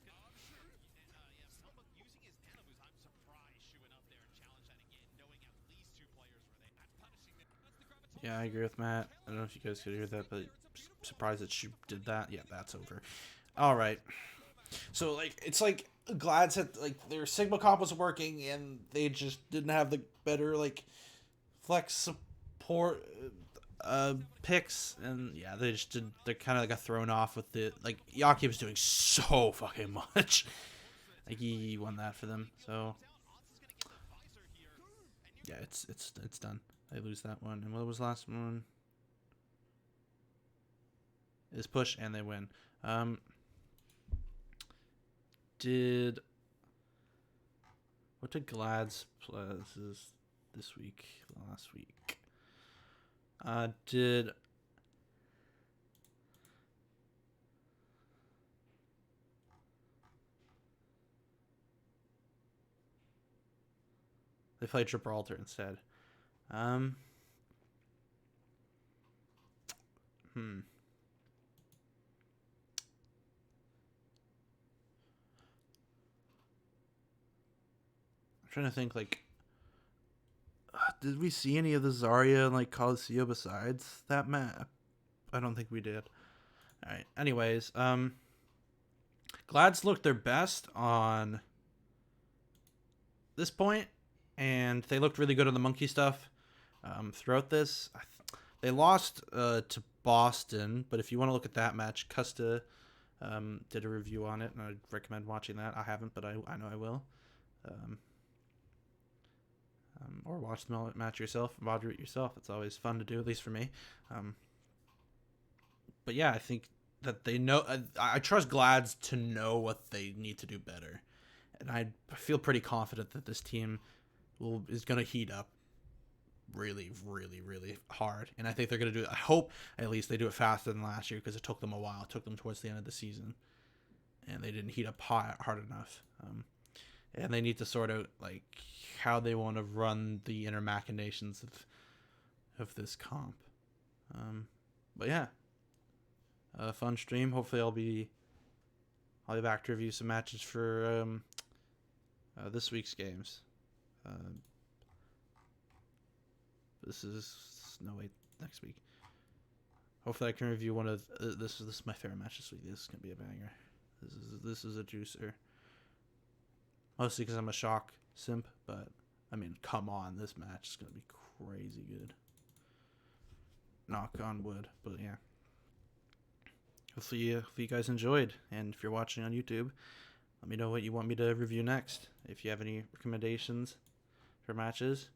Yeah, I agree with Matt. I don't know if you guys could hear that, but surprised that she did that. Yeah, that's over. All right. So like it's like Glad said like their Sigma comp was working and they just didn't have the better like flex support picks, and yeah, they just did. They're kind of like got thrown off with the like Yaki was doing so fucking much. Like he won that for them. So yeah, it's done. They lose that one. And what was the last one? Is push and they win. What did Glad's plays this week? Last week. Did they played Gibraltar instead? I'm trying to think like did we see any of the Zarya and like Coliseum besides that map? I don't think we did. Alright. Anyways, Glad's looked their best on this point, and they looked really good on the monkey stuff throughout this. They lost to Boston, but if you want to look at that match, Custa did a review on it, and I'd recommend watching that. I haven't, but I know I will. Or watch the match yourself, moderate it yourself. It's always fun to do, at least for me. But yeah, I think that they know. I trust Glads to know what they need to do better, and I feel pretty confident that this team is going to heat up really, really, really hard. And I think they're going to do it. I hope at least they do it faster than last year because it took them a while. It took them towards the end of the season. and they didn't heat up hard enough. And they need to sort out like how they want to run the inner machinations of this comp. But yeah, a fun stream. Hopefully, I'll be back to review some matches for this week's games. Next week. Hopefully, I can review one of this. This is my favorite match this week. This is gonna be a banger. This is a juicer. Mostly because I'm a shock simp, but I mean, come on, this match is gonna be crazy good. Knock on wood, but yeah. Hopefully you guys enjoyed, and if you're watching on YouTube, let me know what you want me to review next. If you have any recommendations for matches,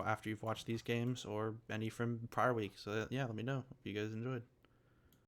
after you've watched these games or any from prior weeks. So yeah, let me know. Hope you guys enjoyed.